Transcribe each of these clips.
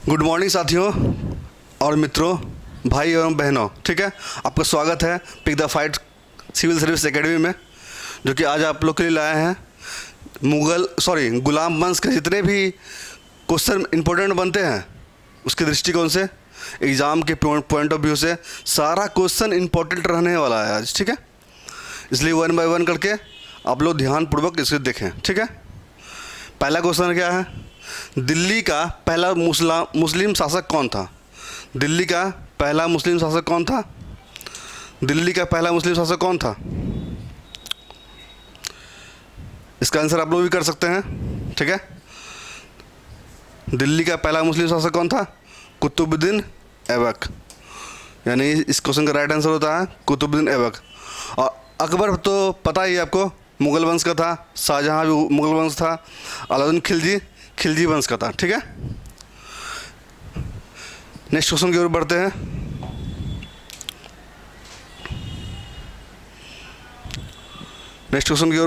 Good morning साथियों और मित्रों, भाई एवं बहनों। ठीक है, आपका स्वागत है pick the fight civil service academy में, जो कि आज आप लोग के लिए लाए हैं गुलाम वंश के जितने भी क्वेश्चन इंपॉर्टेंट बनते हैं उसके दृष्टिकोण से, एग्ज़ाम के पॉइंट ऑफ व्यू से सारा क्वेश्चन इंपॉर्टेंट रहने वाला है आज। ठीक है, इसलिए वन बाय वन करके आप लोग ध्यानपूर्वक इसे देखें। ठीक है, पहला क्वेश्चन क्या है? दिल्ली का पहला मुस्लिम शासक कौन था? दिल्ली का पहला मुस्लिम शासक कौन था? दिल्ली का पहला मुस्लिम शासक कौन था? इसका आंसर आप लोग भी कर सकते हैं। ठीक है, दिल्ली का पहला मुस्लिम शासक कौन था? कुतुबुद्दीन ऐबक। यानी इस क्वेश्चन का राइट आंसर होता है कुतुबुद्दीन ऐबक। और अकबर तो पता ही है आपको, मुग़ल वंश का था। शाहजहाँ भी मुग़ल वंश था। अलाउद्दीन खिलजी वंश का था। ठीक है, नेक्स्ट क्वेश्चन की ओर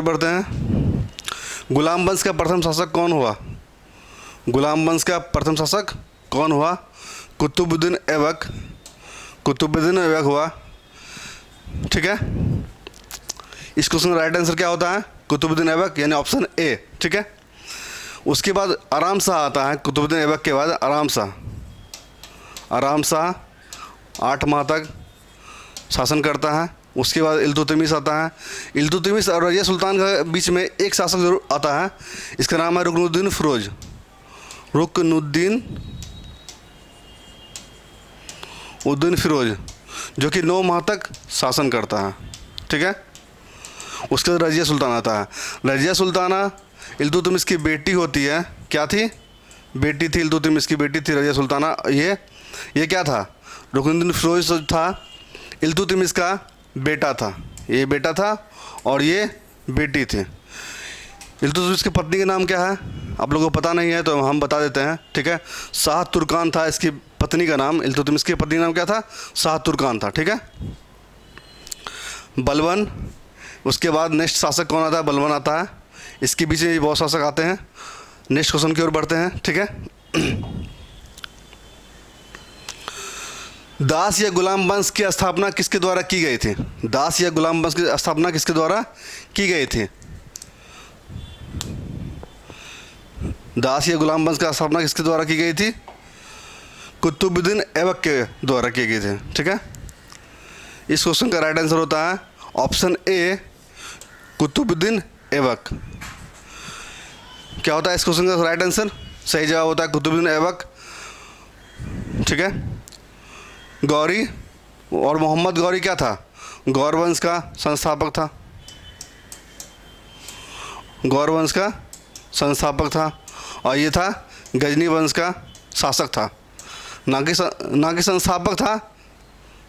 बढ़ते हैं। गुलाम वंश का प्रथम शासक कौन हुआ? गुलाम वंश का प्रथम शासक कौन हुआ? कुतुबुद्दीन ऐबक हुआ। ठीक है, इस क्वेश्चन का राइट आंसर क्या होता है? कुतुबुद्दीन ऐबक, यानी ऑप्शन ए। ठीक है, उसके बाद आराम शाह आता है। कुतुबुद्दीन ऐबक के बाद आराम शाह 8 माह तक शासन करता है। उसके बाद इल्तुतमिश आता है। इल्तुतमिश और रजिया सुल्तान के बीच में एक शासक जरूर आता है, इसका नाम है रुकनुद्दीन फिरोज, जो कि 9 माह तक शासन करता है। ठीक है, उसके बाद रजिया सुल्तान आता है। रजिया सुल्ताना इल्तुतमिश की बेटी होती है। क्या थी? बेटी थी, इल्तुतमिश की बेटी थी रजिया सुल्ताना। ये क्या था? रुकनुद्दीन फिरोज था, इल्तुतमिश का बेटा था। ये बेटा था और ये बेटी थी। इल्तुतमिश की पत्नी का नाम क्या है? आप लोगों को पता नहीं है तो हम बता देते हैं। ठीक है, शाह तुर्कान था इसकी पत्नी का नाम। इल्तुतमिश की पत्नी का नाम क्या था? शाह तुर्कान था। ठीक है, बलबन। उसके बाद नेक्स्ट शासक कौन आता है? बलबन आता है। इसके बीच में बहुत शासक आते हैं। नेक्स्ट क्वेश्चन की ओर बढ़ते हैं। ठीक है, दास या गुलाम वंश की स्थापना किसके द्वारा की गई थी? दास या गुलाम वंश की स्थापना किसके द्वारा की गई थी? दास या गुलाम वंश की स्थापना किसके द्वारा की गई थी? कुतुबुद्दीन ऐबक के द्वारा की गई थी। ठीक है, इस क्वेश्चन का राइट आंसर होता है ऑप्शन ए, कुतुबुद्दीन ऐबक। क्या होता है इस क्वेश्चन का राइट आंसर? सही जवाब होता है कुतुबुद्दीन ऐबक। ठीक है, गौरी और मोहम्मद गौरी क्या था? गौर वंश का संस्थापक था। गौर वंश का संस्थापक था और ये था गजनी वंश का शासक था, ना कि संस्थापक था।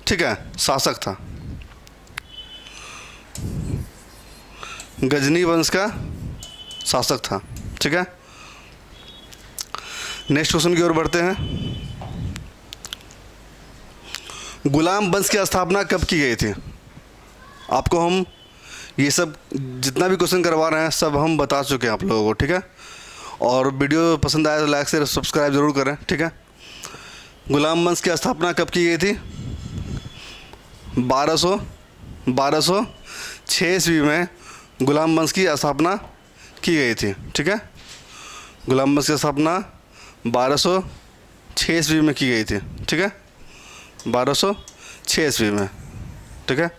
ठीक है, शासक था। गजनी वंश का शासक था। ठीक है, नेक्स्ट क्वेश्चन की ओर बढ़ते हैं। गुलाम वंश की स्थापना कब की गई थी? आपको हम ये सब जितना भी क्वेश्चन करवा रहे हैं सब हम बता चुके हैं आप लोगों को। ठीक है, और वीडियो पसंद आया तो लाइक से सब्सक्राइब जरूर करें। ठीक है, गुलाम वंश की स्थापना कब की गई थी? 1206 ईस्वी में गुलाम वंश की स्थापना की गई थी। ठीक है, गुलाम वंश की स्थापना 1206 ईस्वी में की गई थी। ठीक है, 1206 ईस्वी में। ठीक है,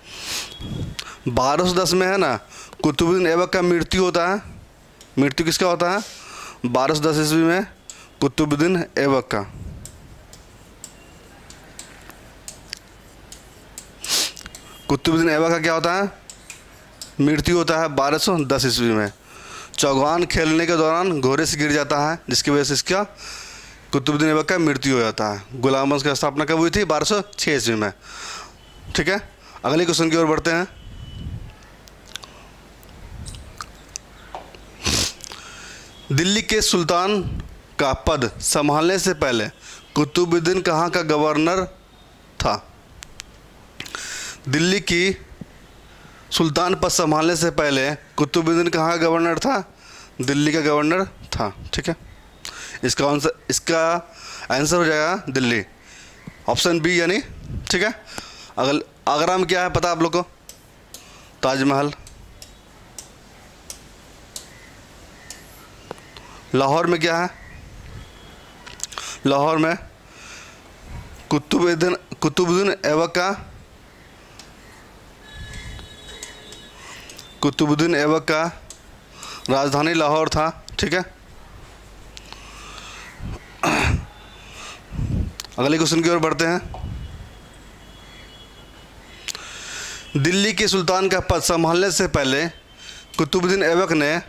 1210 में है ना कुतुबुद्दीन ऐबक का मृत्यु होता है। मृत्यु किसका होता है? 1210 ईस्वी में कुतुबुद्दीन ऐबक का। कुतुबुद्दीन ऐबक का क्या होता है? मृत्यु होता है 1210 ईस्वी में। चौगान खेलने के दौरान घोड़े से गिर जाता है, जिसकी वजह से इसका कुतुबुद्दीन ऐबक का मृत्यु हो जाता है। गुलाम वंश की स्थापना कब हुई थी? 1206 ईस्वी में। ठीक है, अगले क्वेश्चन की ओर बढ़ते हैं। दिल्ली के सुल्तान का पद संभालने से पहले कुतुबुद्दीन कहाँ का गवर्नर था? दिल्ली की सुल्तान पद संभालने से पहले कुतुबुद्दीन कहाँ का गवर्नर था? दिल्ली का गवर्नर था। ठीक है, इसका आंसर हो जाएगा दिल्ली, ऑप्शन बी यानी, ठीक है। अगर आगरा में क्या है पता आप लोग को? ताजमहल। लाहौर में क्या है? लाहौर में कुतुबुद्दीन ऐबक का राजधानी लाहौर था, ठीक है। अगले क्वेश्चन की ओर बढ़ते हैं। दिल्ली के सुल्तान का पद संभालने से पहले कुतुबुद्दीन ऐबक ने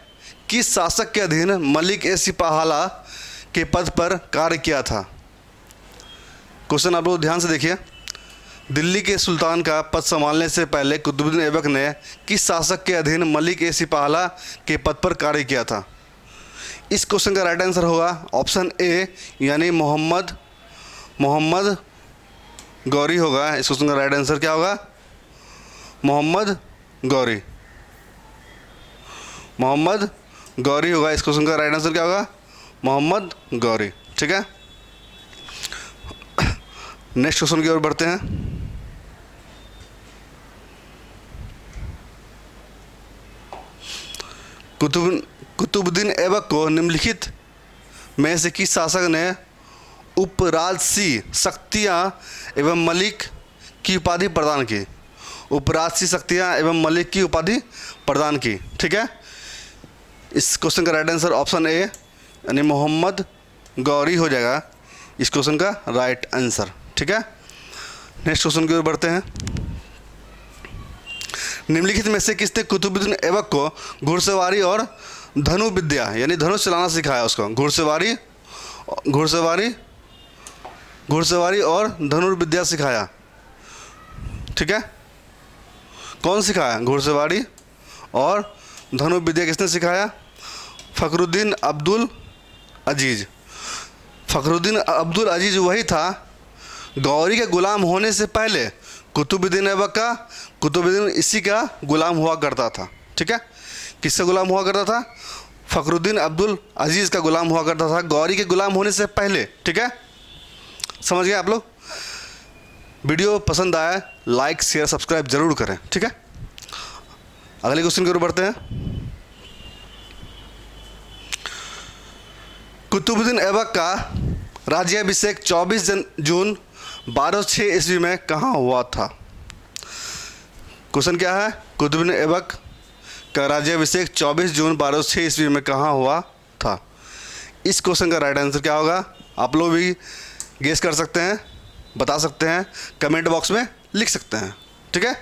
किस शासक के अधीन मलिक ए सिपाहाला के पद पर कार्य किया था? क्वेश्चन आप लोग ध्यान से देखिए। दिल्ली के सुल्तान का पद संभालने से पहले कुतुबुद्दीन ऐबक ने किस शासक के अधीन मलिक ए सिपाहाला के पद पर कार्य किया था? इस क्वेश्चन का राइट आंसर होगा ऑप्शन ए यानी मोहम्मद गौरी होगा। इस क्वेश्चन का राइट आंसर क्या होगा? मोहम्मद गौरी होगा। इस क्वेश्चन का राइट आंसर क्या होगा? मोहम्मद गौरी, ठीक है। नेक्स्ट क्वेश्चन की ओर बढ़ते हैं। कुतुबुद्दीन ऐबक को निम्नलिखित में से किस शासक ने उपराजसी शक्तियाँ एवं मलिक की उपाधि प्रदान की? उपराजसी शक्तियाँ एवं मलिक की उपाधि प्रदान की, ठीक है। इस क्वेश्चन का राइट आंसर ऑप्शन ए यानी मोहम्मद गौरी हो जाएगा इस क्वेश्चन का राइट आंसर, ठीक है। नेक्स्ट क्वेश्चन की ओर बढ़ते हैं। निम्नलिखित में से किसने कुतुबुद्दीन ऐबक को घुड़सवारी और धनु विद्या यानी धनुष चलाना सिखाया? उसको घुड़सवारी और धनुर्विद्या सिखाया, ठीक है। कौन सिखाया? घुड़सवारी और धनुर्विद्या किसने सिखाया? फ़खरुद्दीन अब्दुल अजीज़ वही था गौरी के गुलाम होने से पहले कुतुबुद्दीन इसी का गुलाम हुआ करता था, ठीक है। किसका गुलाम हुआ करता था? फ़खरुद्दीन अब्दुल अजीज़ का गुलाम हुआ करता था गौरी के गुलाम होने से पहले, ठीक है। समझ गए आप लोग? वीडियो पसंद आया लाइक शेयर सब्सक्राइब जरूर करें, ठीक है। अगले क्वेश्चन की ओर बढ़ते हैं। कुतुबुद्दीन ऐबक का राज्याभिषेक 24 जून 1206 ईस्वी में कहाँ हुआ था? क्वेश्चन क्या है? कुतुबुद्दीन ऐबक का राज्याभिषेक 24 जून 1206 ईस्वी में कहाँ हुआ था? इस क्वेश्चन का राइट आंसर क्या होगा? आप लोग भी गेस कर सकते हैं, बता सकते हैं, कमेंट बॉक्स में लिख सकते हैं, ठीक है।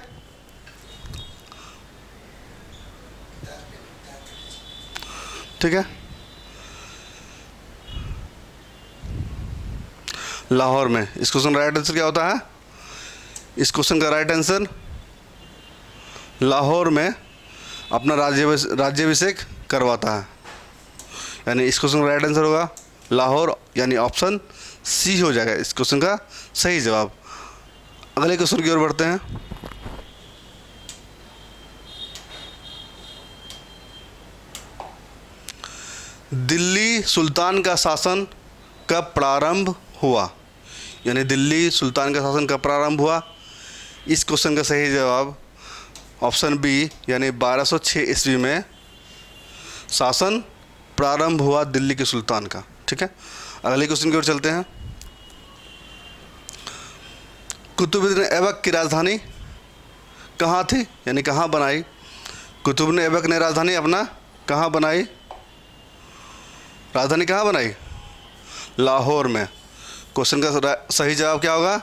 ठीक है, लाहौर में। इस क्वेश्चन का राइट आंसर क्या होता है? इस क्वेश्चन का राइट आंसर लाहौर में अपना राज्याभिषेक करवाता है, यानी इस क्वेश्चन का राइट आंसर होगा लाहौर, यानी ऑप्शन सी हो जाएगा इस क्वेश्चन का सही जवाब। अगले क्वेश्चन की ओर बढ़ते हैं। दिल्ली सुल्तान का शासन कब प्रारंभ हुआ? यानी दिल्ली सुल्तान का शासन कब प्रारंभ हुआ? इस क्वेश्चन का सही जवाब ऑप्शन बी यानी 1206 ईस्वी में शासन प्रारंभ हुआ दिल्ली के सुल्तान का, ठीक है। अगले क्वेश्चन की ओर चलते हैं। कुतुबुद्दीन ऐबक की राजधानी कहाँ थी, यानी कहाँ बनाई? कुतुबुद्दीन ऐबक ने राजधानी अपना कहाँ बनाई? राजधानी कहाँ बनाई? लाहौर में। क्वेश्चन का सही जवाब क्या होगा?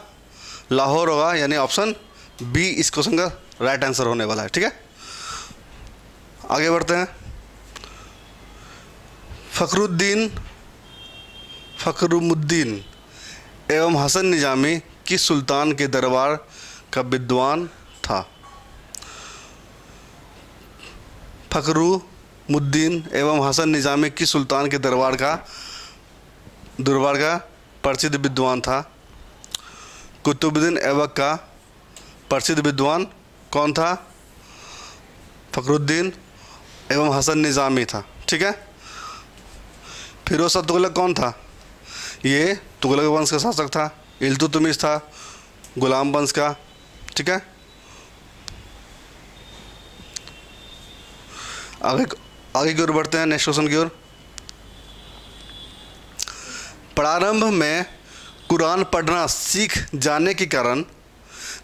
लाहौर होगा, यानी ऑप्शन बी इस क्वेश्चन का राइट आंसर होने वाला है, ठीक है। आगे बढ़ते हैं। फ़खरुद्दीन एवं हसन निजामी किस सुल्तान के दरबार का विद्वान था? फ़खरुद्दीन एवं हसन निजामी किस सुल्तान के दरबार का प्रसिद्ध विद्वान था? कुतुबुद्दीन ऐबक का प्रसिद्ध विद्वान कौन था? फ़खरुद्दीन एवं हसन निजामी था, ठीक है। फिरोज शाह तुगलक कौन था? ये तुगलक वंश का शासक था। इल्तुतमिश था गुलाम वंश का। ठीक है, आगे आगे की ओर बढ़ते हैं, नेक्स्ट क्वेश्चन की ओर। प्रारंभ में कुरान पढ़ना सीख जाने के कारण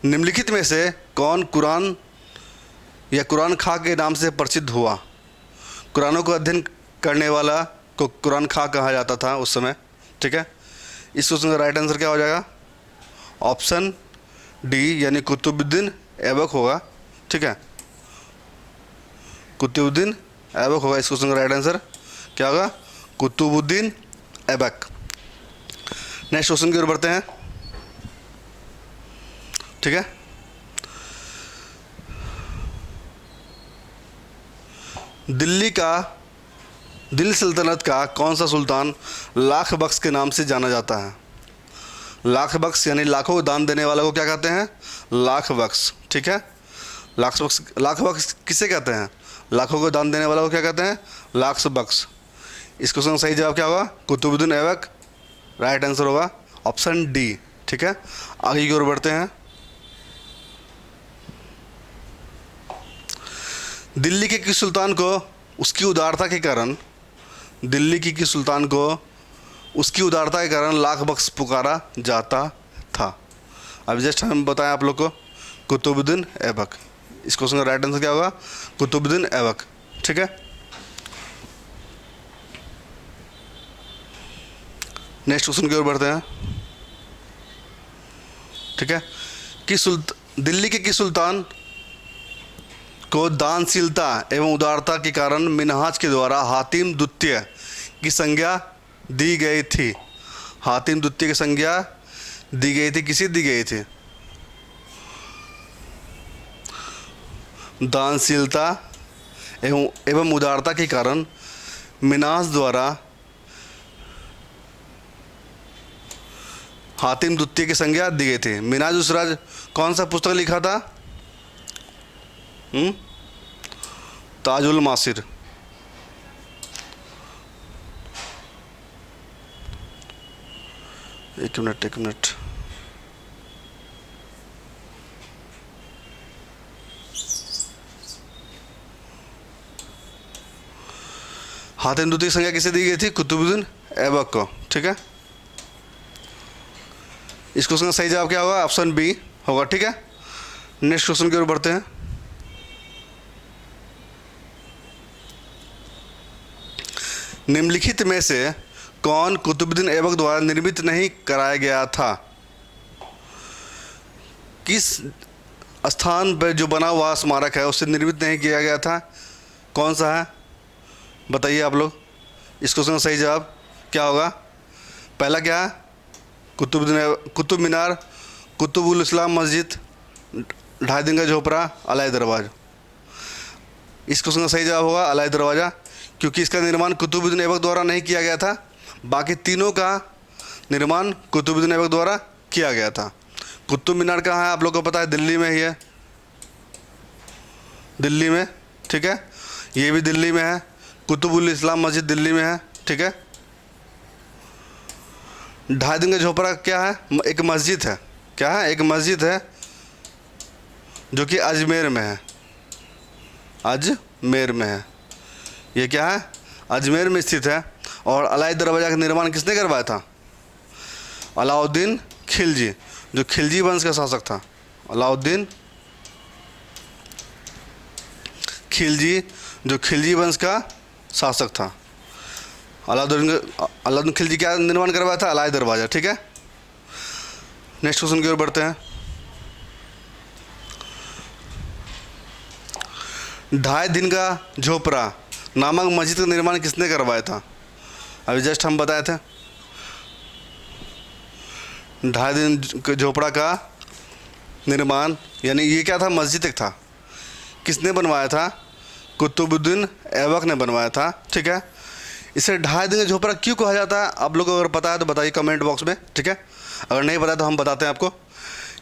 निम्नलिखित में से कौन कुरान या कुरान खा के नाम से प्रसिद्ध हुआ? कुरानों को अध्ययन करने वाला को कुरान खा कहा जाता था उस समय। ठीक है, इस क्वेश्चन का राइट आंसर क्या हो जाएगा? ऑप्शन डी यानी कुतुबुद्दीन ऐबक होगा। ठीक है, कुतुबुद्दीन ऐबक होगा। इस क्वेश्चन का राइट आंसर क्या होगा? कुतुबुद्दीन ऐबक। नेक्स्ट क्वेश्चन की ओर बढ़ते हैं। ठीक है, दिल्ली सल्तनत का कौन सा सुल्तान लाख बख्श के नाम से जाना जाता है? लाख बख्श यानी लाखों को दान देने वाला को क्या कहते हैं? लाख बख्श। ठीक है, लाख बख्श किसे कहते हैं? लाखों को दान देने वाला को क्या कहते हैं? लाख बख्श। इस क्वेश्चन का सही जवाब क्या होगा? कुतुबुद्दीन ऐबक। राइट आंसर होगा ऑप्शन डी। ठीक है, आगे की ओर बढ़ते हैं। दिल्ली के किस सुल्तान को उसकी उदारता के कारण लाख बख्श पुकारा जाता था? अभी जस्ट हम बताएं आप लोग को, कुतुबुद्दीन ऐबक। इस क्वेश्चन का राइट आंसर क्या होगा? कुतुबुद्दीन ऐबक। ठीक है, नेक्स्ट क्वेश्चन की ओर बढ़ते हैं। ठीक है, दिल्ली के किस सुल्तान को दानशीलता एवं उदारता के कारण मिन्हाज के द्वारा हातिम द्वितीय की संज्ञा दी गई थी? हातिम द्वितीय की संज्ञा दी गई थी, किसे दी गई थी? दानशीलता एवं उदारता के कारण मिन्हाज द्वारा हातिम द्वितीय की संज्ञा दी गई थी। मिन्हाज उसराज कौन सा पुस्तक लिखा था? ताजुल मासिर। एक मिनट। हातिम द्वितीय की संज्ञा किसे दी गई थी? कुतुबुद्दीन ऐबक को। ठीक है, इस क्वेश्चन का सही जवाब क्या होगा? ऑप्शन बी होगा। ठीक है, नेक्स्ट क्वेश्चन की ओर बढ़ते हैं। निम्नलिखित में से कौन कुतुबुद्दीन ऐबक द्वारा निर्मित नहीं कराया गया था? किस स्थान पर जो बना हुआ स्मारक है उससे निर्मित नहीं किया गया था? कौन सा है बताइए आप लोग। इस क्वेश्चन का सही जवाब क्या होगा? पहला क्या है? कुतुब मीनार, कुतुबुल इस्लाम मस्जिद, ढाई दिन का झोपड़ा, अलाई दरवाज़ा। इस क्वेश्चन का सही जवाब होगा अलाई दरवाज़ा, क्योंकि इसका निर्माण कुतुबुद्दीन ऐबक द्वारा नहीं किया गया था। बाकी तीनों का निर्माण कुतुबुद्दीन ऐबक द्वारा किया गया था। कुतुब मीनार कहाँ है? आप लोग को पता है, दिल्ली में ही है, दिल्ली में। ठीक है, ये भी दिल्ली में है। कुतुबुल इस्लाम मस्जिद दिल्ली में है। ठीक है, ढाई दिन का झोपड़ा क्या है? एक मस्जिद है। क्या है? एक मस्जिद है जो कि अजमेर में है। अजमेर में है। ये क्या है? अजमेर में स्थित है। और अलाई दरवाज़ा का निर्माण किसने करवाया था? अलाउद्दीन खिलजी, जो खिलजी वंश का शासक था। अलाउद्दीन खिलजी, जो खिलजी वंश का शासक था। अलाउद्दीन खिलजी क्या निर्माण करवाया था? अलाई दरवाज़ा। ठीक है, नेक्स्ट क्वेश्चन की ओर बढ़ते हैं। ढाई दिन का झोपड़ा नामक मस्जिद का निर्माण किसने करवाया था? अभी जस्ट हम बताए थे। ढाई दिन के झोपड़ा का निर्माण यानी ये क्या था? मस्जिद एक था। किसने बनवाया था? कुतुबुद्दीन ऐबक ने बनवाया था। ठीक है, इसे ढाई दिन का झोपड़ा क्यों कहा जाता है? आप लोग को अगर पता है तो बताइए कमेंट बॉक्स में। ठीक है, अगर नहीं पता तो हम बताते हैं आपको।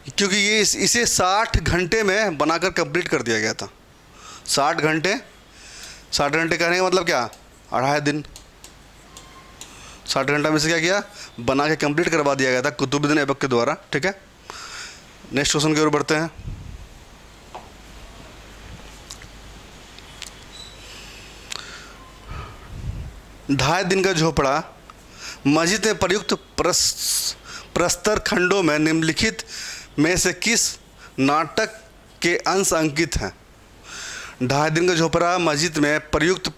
क्योंकि ये इसे 60 घंटे में बनाकर कंप्लीट कर दिया गया था। 60 घंटे कहने का मतलब क्या? 2.5 दिन। 60 घंटा में से क्या किया, बना के कंप्लीट करवा दिया गया था कुतुबुद्दीन ऐबक के द्वारा। ठीक है, नेक्स्ट क्वेश्चन की ओर बढ़ते हैं। ढाई दिन का झोपड़ा मस्जिद में प्रयुक्त प्रस्तर खंडों में निम्नलिखित में से किस नाटक के अंश अंकित हैं? ढाई दिन का झोपड़ा मस्जिद में प्रयुक्त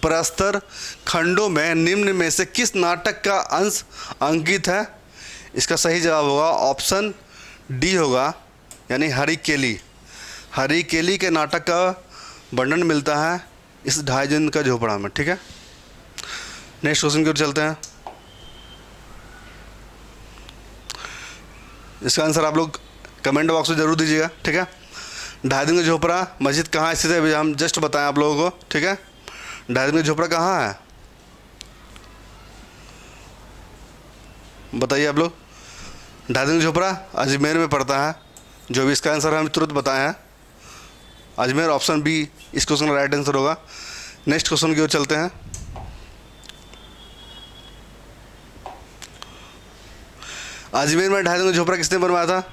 प्रस्तर खंडों में निम्न में से किस नाटक का अंश अंकित है? इसका सही जवाब होगा ऑप्शन डी होगा, यानी हरी केली। हरी केली के नाटक का वर्णन मिलता है इस ढाई दिन का झोपड़ा में। ठीक है, नेक्स्ट क्वेश्चन की ओर चलते हैं। इसका आंसर आप लोग कमेंट बॉक्स में ज़रूर दीजिएगा। ठीक है, ढाई दिन का झोपड़ा मस्जिद कहाँ स्थित है, अभी हम जस्ट बताएं आप लोगों को। ठीक है, ढाई दिन का झोपड़ा कहाँ है, बताइए आप लोग। ढाई दिन का झोपड़ा अजमेर में पड़ता है, जो भी इसका आंसर हम तुरंत बताए हैं अजमेर। ऑप्शन बी इस क्वेश्चन का राइट आंसर होगा। नेक्स्ट क्वेश्चन की ओर चलते हैं। अजमेर में ढाई दिन का झोपड़ा किसने बनवाया था,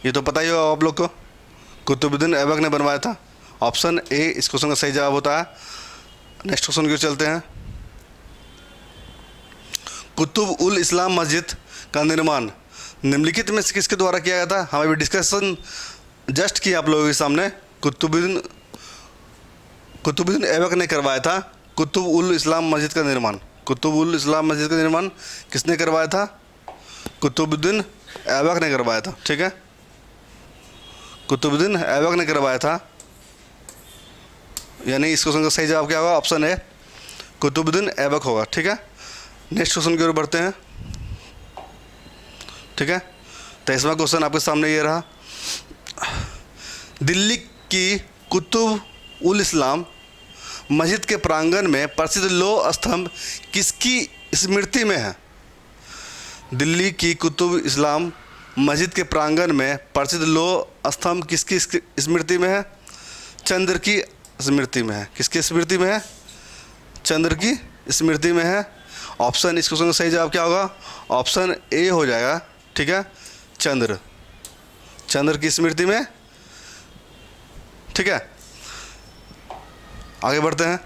ये तो पता ही होगा आप लोग को, कुतुबुद्दीन ऐबक ने बनवाया था। ऑप्शन ए इस क्वेश्चन का सही जवाब होता है। नेक्स्ट क्वेश्चन की ओर चलते हैं। कुतुब उल इस्लाम मस्जिद का निर्माण निम्नलिखित में से किसके द्वारा किया गया था? हम अभी डिस्कशन जस्ट किया आप लोगों के सामने। कुतुबुद्दीन ऐबक ने करवाया था कुतुब उल इस्लाम मस्जिद का निर्माण। कुतुब उल इस्लाम मस्जिद का निर्माण किसने करवाया था? कुतुबुद्दीन ऐबक ने करवाया था। ठीक है, कुतुबुद्दीन ऐबक ने करवाया था, यानी इस क्वेश्चन का सही जवाब क्या होगा? ऑप्शन ए कुतुबुद्दीन ऐबक होगा। ठीक है, नेक्स्ट क्वेश्चन की ओर बढ़ते हैं। ठीक है, 23वां क्वेश्चन आपके सामने ये रहा। दिल्ली की कुतुब उल इस्लाम मस्जिद के प्रांगण में प्रसिद्ध लौह स्तंभ किसकी स्मृति में है? दिल्ली की कुतुब इस्लाम मस्जिद के प्रांगण में प्रसिद्ध लौह स्तंभ किसकी स्मृति में है? चंद्र की स्मृति में है। किसकी स्मृति में है? चंद्र की स्मृति में है। ऑप्शन इस क्वेश्चन का सही जवाब क्या होगा? ऑप्शन ए हो जाएगा। ठीक है, चंद्र की स्मृति में। ठीक है, आगे बढ़ते हैं।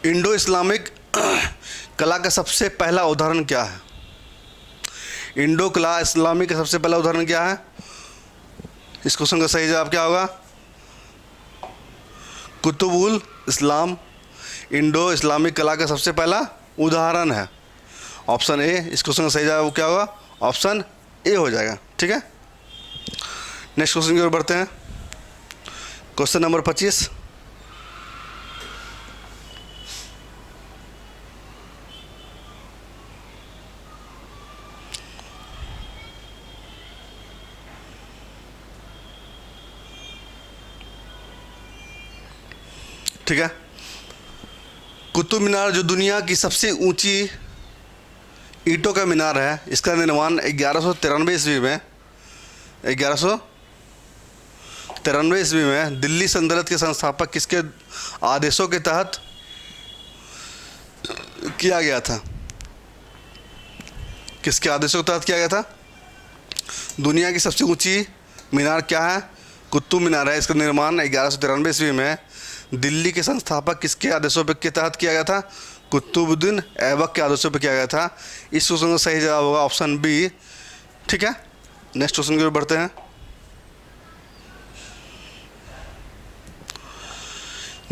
इंडो इस्लामिक कला का सबसे पहला उदाहरण क्या है? इंडो कला इस्लामिक का सबसे पहला उदाहरण क्या है? इस क्वेश्चन का सही जवाब क्या होगा? कुतुब उल इस्लाम इंडो इस्लामिक कला का सबसे पहला उदाहरण है। ऑप्शन ए इस क्वेश्चन का सही जवाब क्या होगा? ऑप्शन ए हो जाएगा। ठीक है, नेक्स्ट क्वेश्चन की ओर बढ़ते हैं। Question number 25। ठीक है, कुतुब मीनार जो दुनिया की सबसे ऊंची ईंटों का मीनार है, इसका निर्माण 1193 ईस्वी में 1193 ईस्वी में दिल्ली सल्तनत के संस्थापक किसके आदेशों के तहत किया गया था? किसके आदेशों के तहत किया गया था? दुनिया की सबसे ऊंची मीनार क्या है? कुतुब मीनार है। इसका निर्माण 1193 ईस्वी में दिल्ली के संस्थापक किसके आदेशों पर के तहत किया गया था? कुतुबुद्दीन ऐबक के आदेशों पर किया गया था। इस क्वेश्चन का सही जवाब होगा ऑप्शन बी। ठीक है, नेक्स्ट क्वेश्चन की ओर बढ़ते हैं।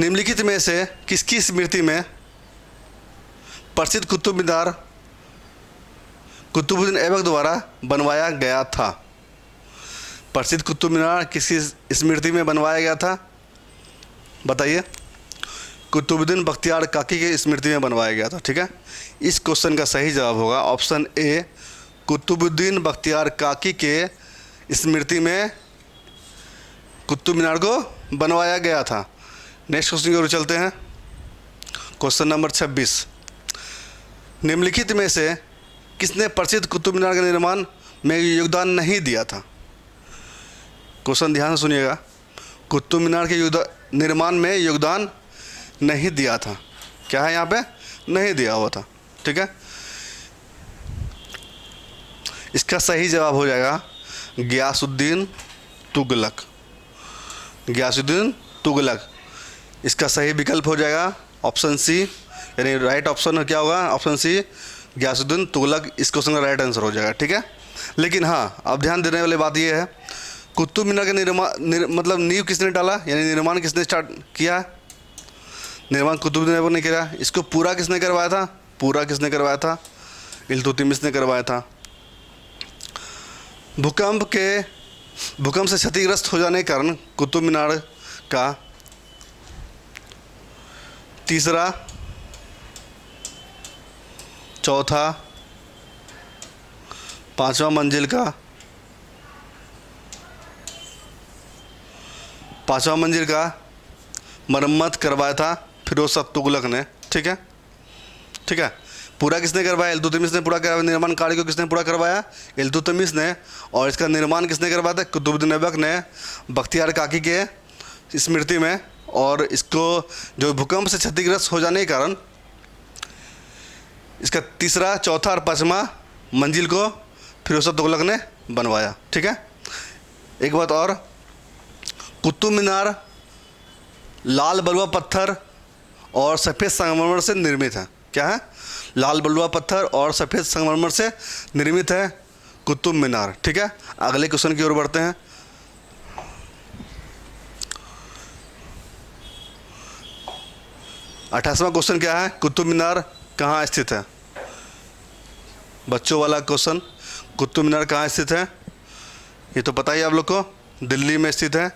निम्नलिखित में से किसकी स्मृति में प्रसिद्ध कुतुब मीनार कुतुबुद्दीन ऐबक द्वारा बनवाया गया था? प्रसिद्ध कुतुब मीनार किसकी स्मृति में बनवाया गया था, बताइए? कुतुबुद्दीन बख्तियार काकी की स्मृति में बनवाया गया था। ठीक है, इस क्वेश्चन का सही जवाब होगा ऑप्शन ए कुतुबुद्दीन बख्तियार काकी के स्मृति में कुतुब मीनार को बनवाया गया था। नेक्स्ट क्वेश्चन की ओर चलते हैं। Question number 26। निम्नलिखित में से किसने प्रसिद्ध कुतुब मीनार के निर्माण में योगदान नहीं दिया था? क्वेश्चन ध्यान से सुनिएगा। कुतुब मीनार के निर्माण में योगदान नहीं दिया था। क्या है यहाँ पे? नहीं दिया हुआ था। ठीक है। इसका सही जवाब हो जाएगा गियासुद्दीन तुगलक। गियासुद्दीन तुगलक इसका सही विकल्प हो जाएगा ऑप्शन सी, यानी राइट ऑप्शन क्या होगा, ऑप्शन सी गियासुद्दीन तुगलक इस क्वेश्चन का राइट आंसर हो जाएगा, ठीक है। लेकिन हाँ, अब ध्यान देने वाली बात यह है, कुतुब मीनार का मतलब नींव किसने डाला, यानी निर्माण किसने स्टार्ट किया। निर्माण कुतुब मीनार ने किया। इसको पूरा किसने करवाया था, पूरा किसने करवाया था, इल्तुतमिश ने करवाया था। भूकंप से क्षतिग्रस्त हो जाने के कारण कुतुब मीनार का तीसरा, चौथा, पांचवा मंजिल का मरम्मत करवाया था फिरोज शाह तुगलक ने, ठीक है, ठीक है। पूरा किसने करवाया, इल्तुतमिश ने पूरा करवाया। निर्माण कार्य को किसने पूरा करवाया, इल्तुतमिश ने। और इसका निर्माण किसने करवाया था, कुतुबुद्दीन ऐबक ने बख्तियार काकी के स्मृति में। और इसको जो भूकंप से क्षतिग्रस्त हो जाने के कारण इसका तीसरा, चौथा और पांचवा मंजिल को फिरोज शाह तुगलक ने बनवाया, ठीक है। एक बात और, कुतुब मीनार लाल बलुआ पत्थर और सफ़ेद संगमरमर से निर्मित है। क्या है, लाल बलुआ पत्थर और सफ़ेद संगमरमर से निर्मित है कुतुब मीनार, ठीक है। अगले क्वेश्चन की ओर बढ़ते हैं। अट्ठाईसवां क्वेश्चन क्या है, कुतुब मीनार कहाँ स्थित है। बच्चों वाला क्वेश्चन, कुतुब मीनार कहाँ स्थित है, ये तो पता ही आप लोग को, दिल्ली में स्थित है।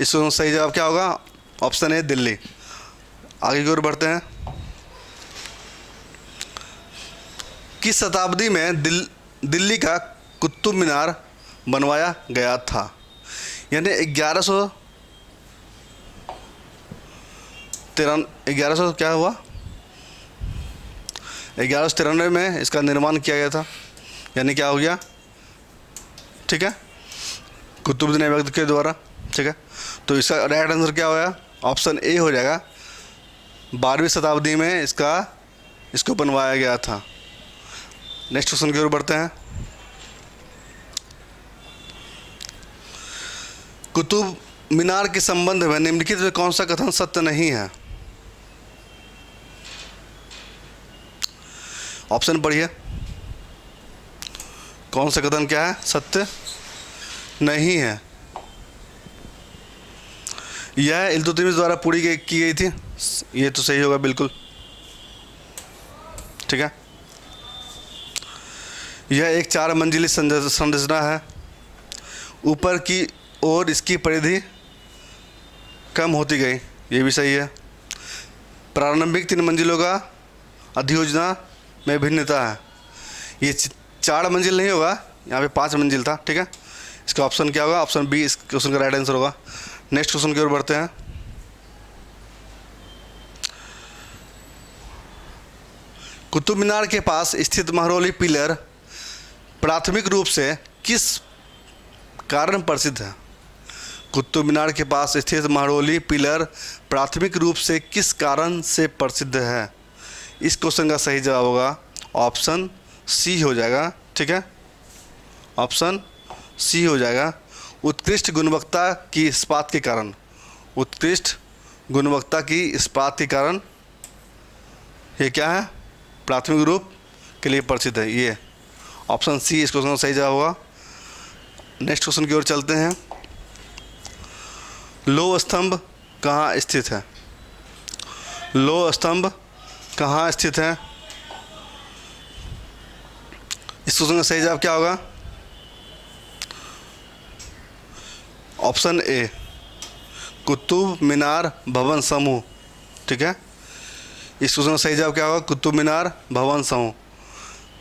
इसका सही जवाब क्या होगा, ऑप्शन ए दिल्ली। आगे की ओर बढ़ते हैं। किस शताब्दी में दिल्ली का कुतुब मीनार बनवाया गया था, यानी 1100 क्या हुआ, 1193 में इसका निर्माण किया गया था, यानी क्या हो गया, ठीक है, कुतुबुद्दीन ऐबक के द्वारा, ठीक है। तो इसका राइट आंसर क्या होगा, ऑप्शन ए हो जाएगा, 12वीं शताब्दी में इसको बनवाया गया था। नेक्स्ट क्वेश्चन की ओर बढ़ते हैं। कुतुब मीनार के संबंध में निम्नलिखित में कौन सा कथन सत्य नहीं है। ऑप्शन पढ़िए, कौन सा कथन क्या है, सत्य नहीं है। यह इल्तुतमिश द्वारा पूरी की गई थी, ये तो सही होगा बिल्कुल, ठीक है। यह एक 4 मंजिली संरचना है, ऊपर की ओर इसकी परिधि कम होती गई, ये भी सही है। प्रारंभिक 3 मंजिलों का अधियोजना में भिन्नता है, ये 4 मंजिल नहीं होगा, यहाँ पे 5 मंजिल था, ठीक है। इसका ऑप्शन क्या होगा, ऑप्शन बी इस क्वेश्चन का राइट आंसर होगा। नेक्स्ट क्वेश्चन की ओर बढ़ते हैं। कुतुब मीनार के पास स्थित महरौली पिलर प्राथमिक रूप से किस कारण प्रसिद्ध है। कुतुब मीनार के पास स्थित महरौली पिलर प्राथमिक रूप से किस कारण से प्रसिद्ध है। इस क्वेश्चन का सही जवाब होगा ऑप्शन सी हो जाएगा, ठीक है, ऑप्शन सी हो जाएगा, उत्कृष्ट गुणवत्ता की इस्पात के कारण। उत्कृष्ट गुणवत्ता की इस्पात के कारण ये क्या है, प्राथमिक रूप के लिए प्रसिद्ध है, ये ऑप्शन सी इस क्वेश्चन का सही जवाब होगा। नेक्स्ट क्वेश्चन की ओर चलते हैं। लौह स्तंभ कहाँ स्थित है। लौह स्तंभ कहाँ स्थित है, इस क्वेश्चन का सही जवाब क्या होगा, ऑप्शन ए कुतुब मीनार भवन समूह, ठीक है। इस क्वेश्चन का सही जवाब क्या होगा, कुतुब मीनार भवन समूह।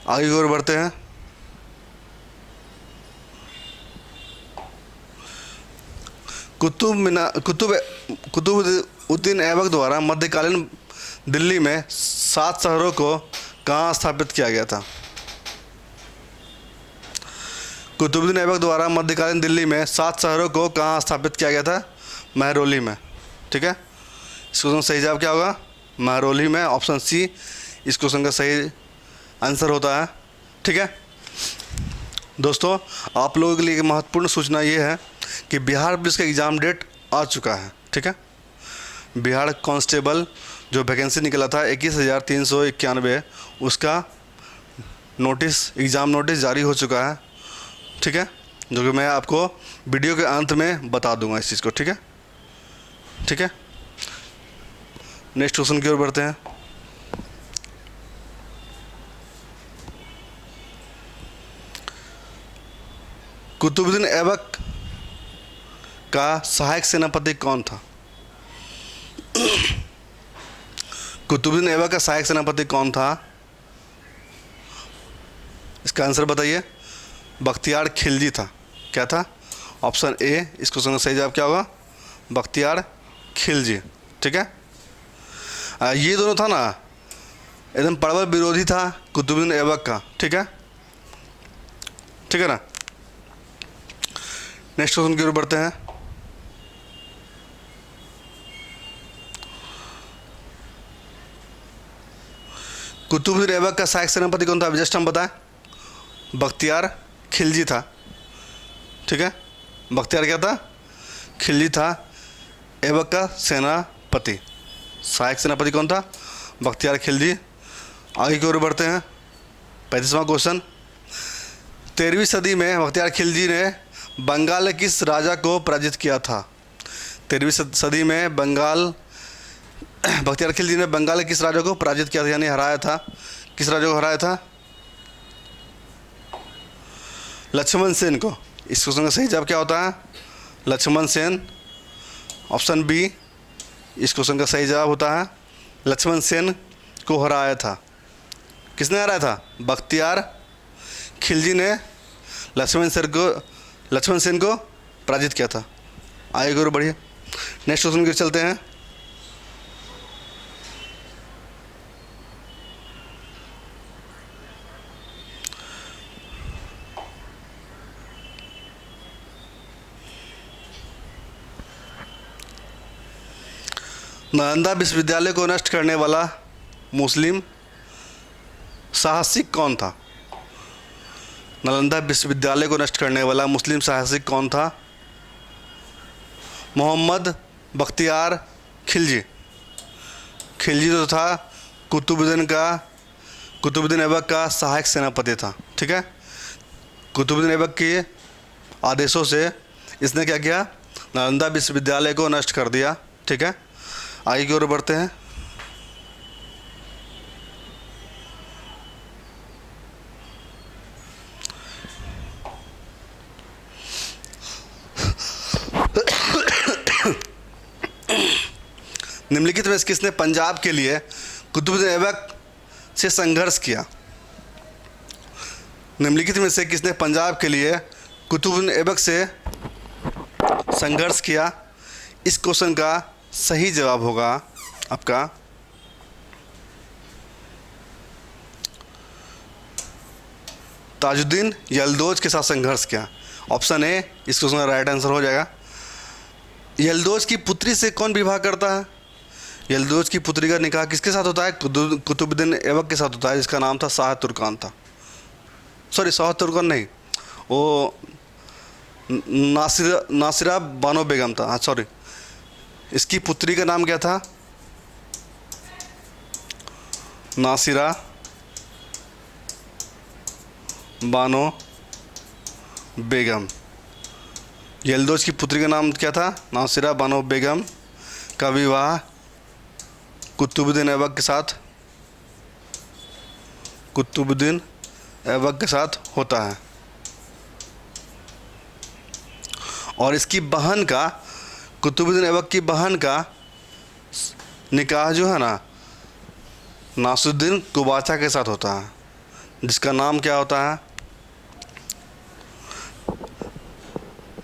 आगे की ओर बढ़ते हैं। कुतुबुद्दीन ऐबक द्वारा मध्यकालीन दिल्ली में 7 शहरों को कहाँ स्थापित किया गया था। कुतुबुद्दीन ऐबक द्वारा मध्यकालीन दिल्ली में 7 शहरों को कहाँ स्थापित किया गया था, महरौली में, ठीक है। इस क्वेश्चन का सही जवाब क्या होगा, महरौली में, ऑप्शन सी इस क्वेश्चन का सही आंसर होता है। ठीक है दोस्तों, आप लोगों के लिए एक महत्वपूर्ण सूचना ये है कि बिहार पुलिस का एग्ज़ाम डेट आ चुका है। ठीक है, बिहार कांस्टेबल जो वैकेंसी निकला था 21,391, उसका नोटिस, एग्ज़ाम नोटिस जारी हो चुका है। ठीक है, जो कि मैं आपको वीडियो के अंत में बता दूंगा इस चीज़ को। ठीक है, ठीक है, नेक्स्ट क्वेश्चन की ओर बढ़ते हैं। कुतुबुद्दीन ऐबक का सहायक सेनापति कौन था? कुतुबुद्दीन ऐबक का सहायक सेनापति कौन था? इसका आंसर बताइए। बख्तियार खिलजी था। क्या था? ऑप्शन ए, इस क्वेश्चन का सही जवाब क्या होगा? बख्तियार खिलजी। ठीक है, ये दोनों था ना, एकदम प्रबल विरोधी था कुतुबुद्दीन ऐबक का। ठीक है, ठीक है ना। नेक्स्ट क्वेश्चन की ओर बढ़ते हैं। कुतुबुद्दीन ऐबक का सहायक सेनापति कौन था? जस्ट हम बताएं, बख्तियार खिलजी था। ठीक है, बख्तियार क्या था? खिलजी था। ऐबक का सेनापति, सहायक सेनापति कौन था? बख्तियार खिलजी। आगे की ओर बढ़ते हैं। 35वां क्वेश्चन, 13वीं सदी में बख्तियार खिलजी ने बंगाल के किस राजा को पराजित किया था? 13वीं सदी में बख्तियार खिलजी ने बंगाल के किस राजा को पराजित किया था, यानी हराया था? किस राजा को हराया था? लक्ष्मण सेन को। इस क्वेश्चन का सही जवाब क्या होता है? लक्ष्मण सेन। ऑप्शन बी, इस क्वेश्चन का सही जवाब होता है लक्ष्मण सेन को हराया था। किसने हराया था? बख्तियार खिलजी ने लक्ष्मण सेन को पराजित किया था। आगे और बढ़िए, नेक्स्ट क्वेश्चन की चलते हैं। नालंदा विश्वविद्यालय को नष्ट करने वाला मुस्लिम साहसिक कौन था? नालंदा विश्वविद्यालय को नष्ट करने वाला मुस्लिम साहसिक कौन था? मोहम्मद बख्तियार खिलजी। खिलजी तो था कुतुबुद्दीन ऐबक का सहायक सेनापति था। ठीक है, कुतुबुद्दीन ऐबक के आदेशों से इसने क्या किया? नालंदा विश्वविद्यालय को नष्ट कर दिया। ठीक है, आगे की ओर बढ़ते हैं। निम्नलिखित में से किसने पंजाब के लिए कुतुबुद्दीन ऐबक से संघर्ष किया? निम्नलिखित में से किसने पंजाब के लिए कुतुबुद्दीन ऐबक से संघर्ष किया? इस क्वेश्चन का सही जवाब होगा आपका ताजुद्दीन यलदौज के साथ संघर्ष किया। ऑप्शन ए, इस क्वेश्चन का राइट आंसर हो जाएगा। यलदौज की पुत्री से कौन विवाह करता है? यलदौज की पुत्री का निकाह किसके साथ होता है? कुतुबुद्दीन ऐबक के साथ होता है, जिसका नाम था शाह तुर्कान था। सॉरी, शाह तुर्कान नहीं, वो नासिरा बानो बेगम था। हाँ सॉरी, इसकी पुत्री का नाम क्या था? नासिरा बानो बेगम। यलदौज की पुत्री का नाम क्या था? नासिरा बानो बेगम का विवाह कुतुबुद्दीन ऐबक के साथ होता है। और इसकी बहन का, कुतुबुद्दीन ऐबक की बहन का निकाह जो है ना, नासुद्दीन कुबाचा के साथ होता है, जिसका नाम क्या होता है?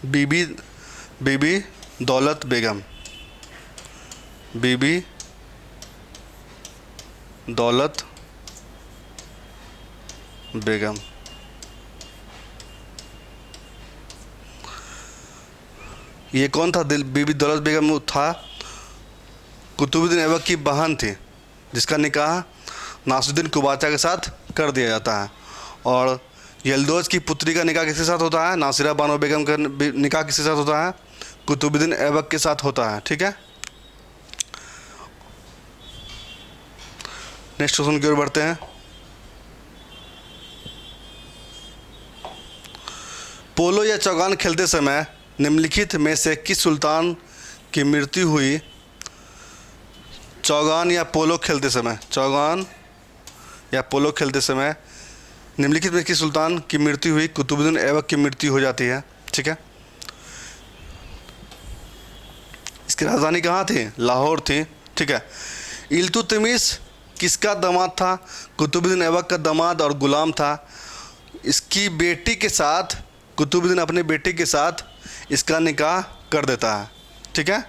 बीबी दौलत बेगम। बीबी दौलत बेगम। ये कौन था? बीबी दौलत बेगम था कुतुबुद्दीन ऐबक की बहन थी, जिसका निकाह नासुद्दीन कुबाचा के साथ कर दिया जाता है। और यल्दौज की पुत्री का निकाह किसके साथ होता है? नासिरा बानो बेगम का निकाह किसके साथ होता है? कुतुबुद्दीन ऐबक के साथ होता है। ठीक है, नेक्स्ट क्वेश्चन की ओर बढ़ते हैं। पोलो या चौगान खेलते समय निम्नलिखित में से किस सुल्तान की मृत्यु हुई? चौगान या पोलो खेलते समय, चौगान या पोलो खेलते समय निम्नलिखित में किस सुल्तान की मृत्यु हुई? कुतुबुद्दीन ऐबक की मृत्यु हो जाती है। ठीक है, इसकी राजधानी कहाँ थी? लाहौर थी। ठीक है, इल्तुतमिश किसका दामाद था? कुतुबुद्दीन ऐबक का दामाद और गुलाम था। इसकी बेटी के साथ, कुतुबुद्दीन अपनी बेटी के साथ इसका निकाह कर देता है। ठीक है,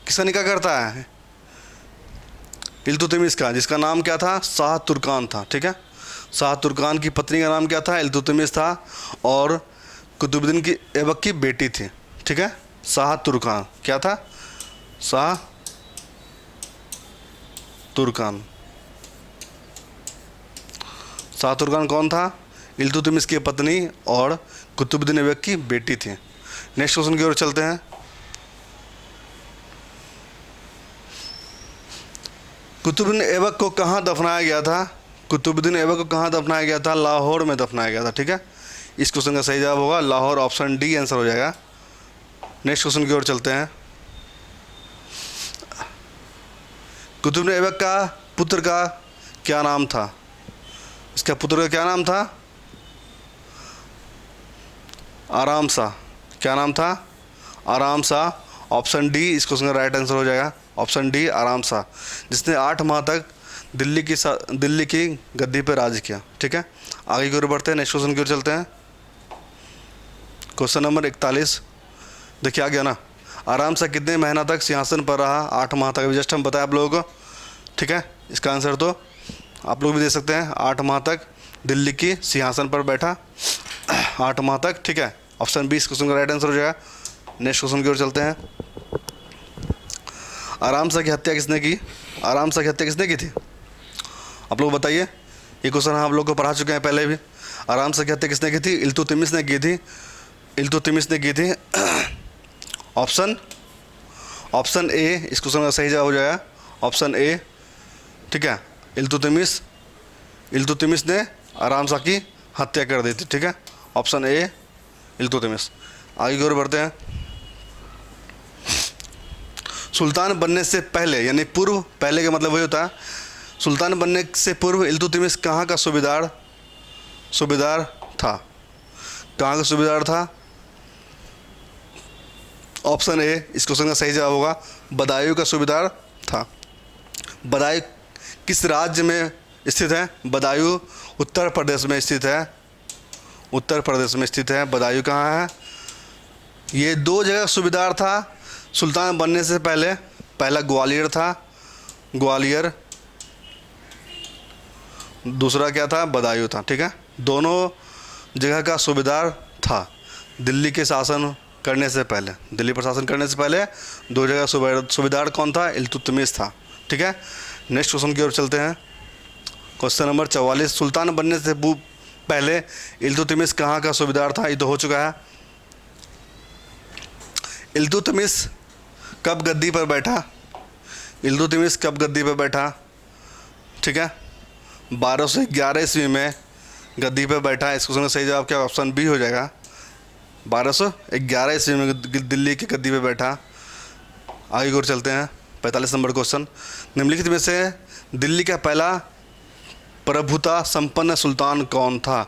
किसका निकाह करता है? इल्तुतमिश का, जिसका नाम क्या था? शाह तुर्कान था। ठीक है, शाह तुर्कान की पत्नी का नाम क्या था? इल्तुतमिश था, और कुतुबुद्दीन की ऐबक की बेटी थी। ठीक है, शाह तुर्कान क्या था? शाह तुर्कान। शाह तुर्कान कौन था? इल्तुतमिश की पत्नी और कुतुबुद्दीन ऐबक की बेटी थी। नेक्स्ट क्वेश्चन की ओर चलते हैं। कुतुबुद्दीन ऐबक को कहाँ दफनाया गया था? कुतुबुद्दीन ऐबक को कहाँ दफनाया गया था? लाहौर में दफनाया गया था। ठीक है, इस क्वेश्चन का सही जवाब होगा लाहौर, ऑप्शन डी आंसर हो जाएगा। नेक्स्ट क्वेश्चन की ओर चलते हैं। कुतुबुद्दीन ऐबक का पुत्र का क्या नाम था? इसका पुत्र का क्या नाम था? आराम शाह। क्या नाम था? आराम शाह, ऑप्शन डी इस क्वेश्चन का राइट आंसर हो जाएगा। ऑप्शन डी आराम शाह, जिसने 8 माह तक दिल्ली की गद्दी पर राज किया। ठीक है, आगे की ओर बढ़ते हैं। नेक्स्ट क्वेश्चन की ओर चलते हैं। क्वेश्चन नंबर 41 देखिए आ गया ना। आराम शाह कितने महीना तक सिंहासन पर रहा? 8 माह तक। अभी जस्ट हम बताया आप लोगों को। ठीक है, इसका आंसर तो आप लोग भी दे सकते हैं। 8 माह तक दिल्ली की सिंहासन पर बैठा, 8 माह तक। ठीक है, ऑप्शन बी इस क्वेश्चन का राइट आंसर हो जाएगा। नेक्स्ट क्वेश्चन की ओर चलते हैं। आराम शाह की हत्या किसने की? आराम शाह की हत्या किसने की थी? आप लोग बताइए। ये क्वेश्चन हम लोग को पढ़ा चुके हैं पहले भी। आराम शाह की हत्या किसने की थी? इल्तुतमिश ने की थी। इल्तुतमिश ने की थी। ऑप्शन ए इस क्वेश्चन का सही जवाब हो जाएगा। Option A. ठीक है, इल्तुतमिश ने आराम शाह की हत्या कर दी थी। ठीक है, ऑप्शन ए इल्तुतमिश। आगे की ओर बढ़ते हैं। सुल्तान बनने से पहले यानी पूर्व, पहले का मतलब वही होता है, सुल्तान बनने से पूर्व इल्तुतमिश कहाँ का सूबेदार था? कहाँ का सूबेदार था? ऑप्शन ए इस क्वेश्चन का सही जवाब होगा बदायूं का सूबेदार था। बदायूं किस राज्य में स्थित है? बदायूं उत्तर प्रदेश में स्थित है। उत्तर प्रदेश में स्थित है। बदायूं कहाँ है? ये 2 जगह सूबेदार था सुल्तान बनने से पहले। पहला ग्वालियर था, ग्वालियर। दूसरा क्या था? बदायूं था। ठीक है, दोनों जगह का सूबेदार था दिल्ली के शासन करने से पहले। दिल्ली पर शासन करने से पहले 2 जगह सूबेदार कौन था? इल्तुतमिश था। ठीक है, नेक्स्ट क्वेश्चन की ओर चलते हैं। क्वेश्चन नंबर 44 सुल्तान बनने से पहले इल्तुतमिश कहाँ का सूबेदार था? ये तो हो चुका है। इल्तुतमिश कब गद्दी पर बैठा? इल्तुतमिश कब गद्दी पर बैठा? ठीक है, 1211 ईस्वी में गद्दी पर बैठा। इस क्वेश्चन का सही जवाब क्या? ऑप्शन बी हो जाएगा। 1211 ईस्वी में दिल्ली की गद्दी पर बैठा। आगे की ओर चलते हैं। 45 नंबर क्वेश्चन, निम्नलिखित में से दिल्ली का पहला प्रभुता संपन्न सुल्तान कौन था?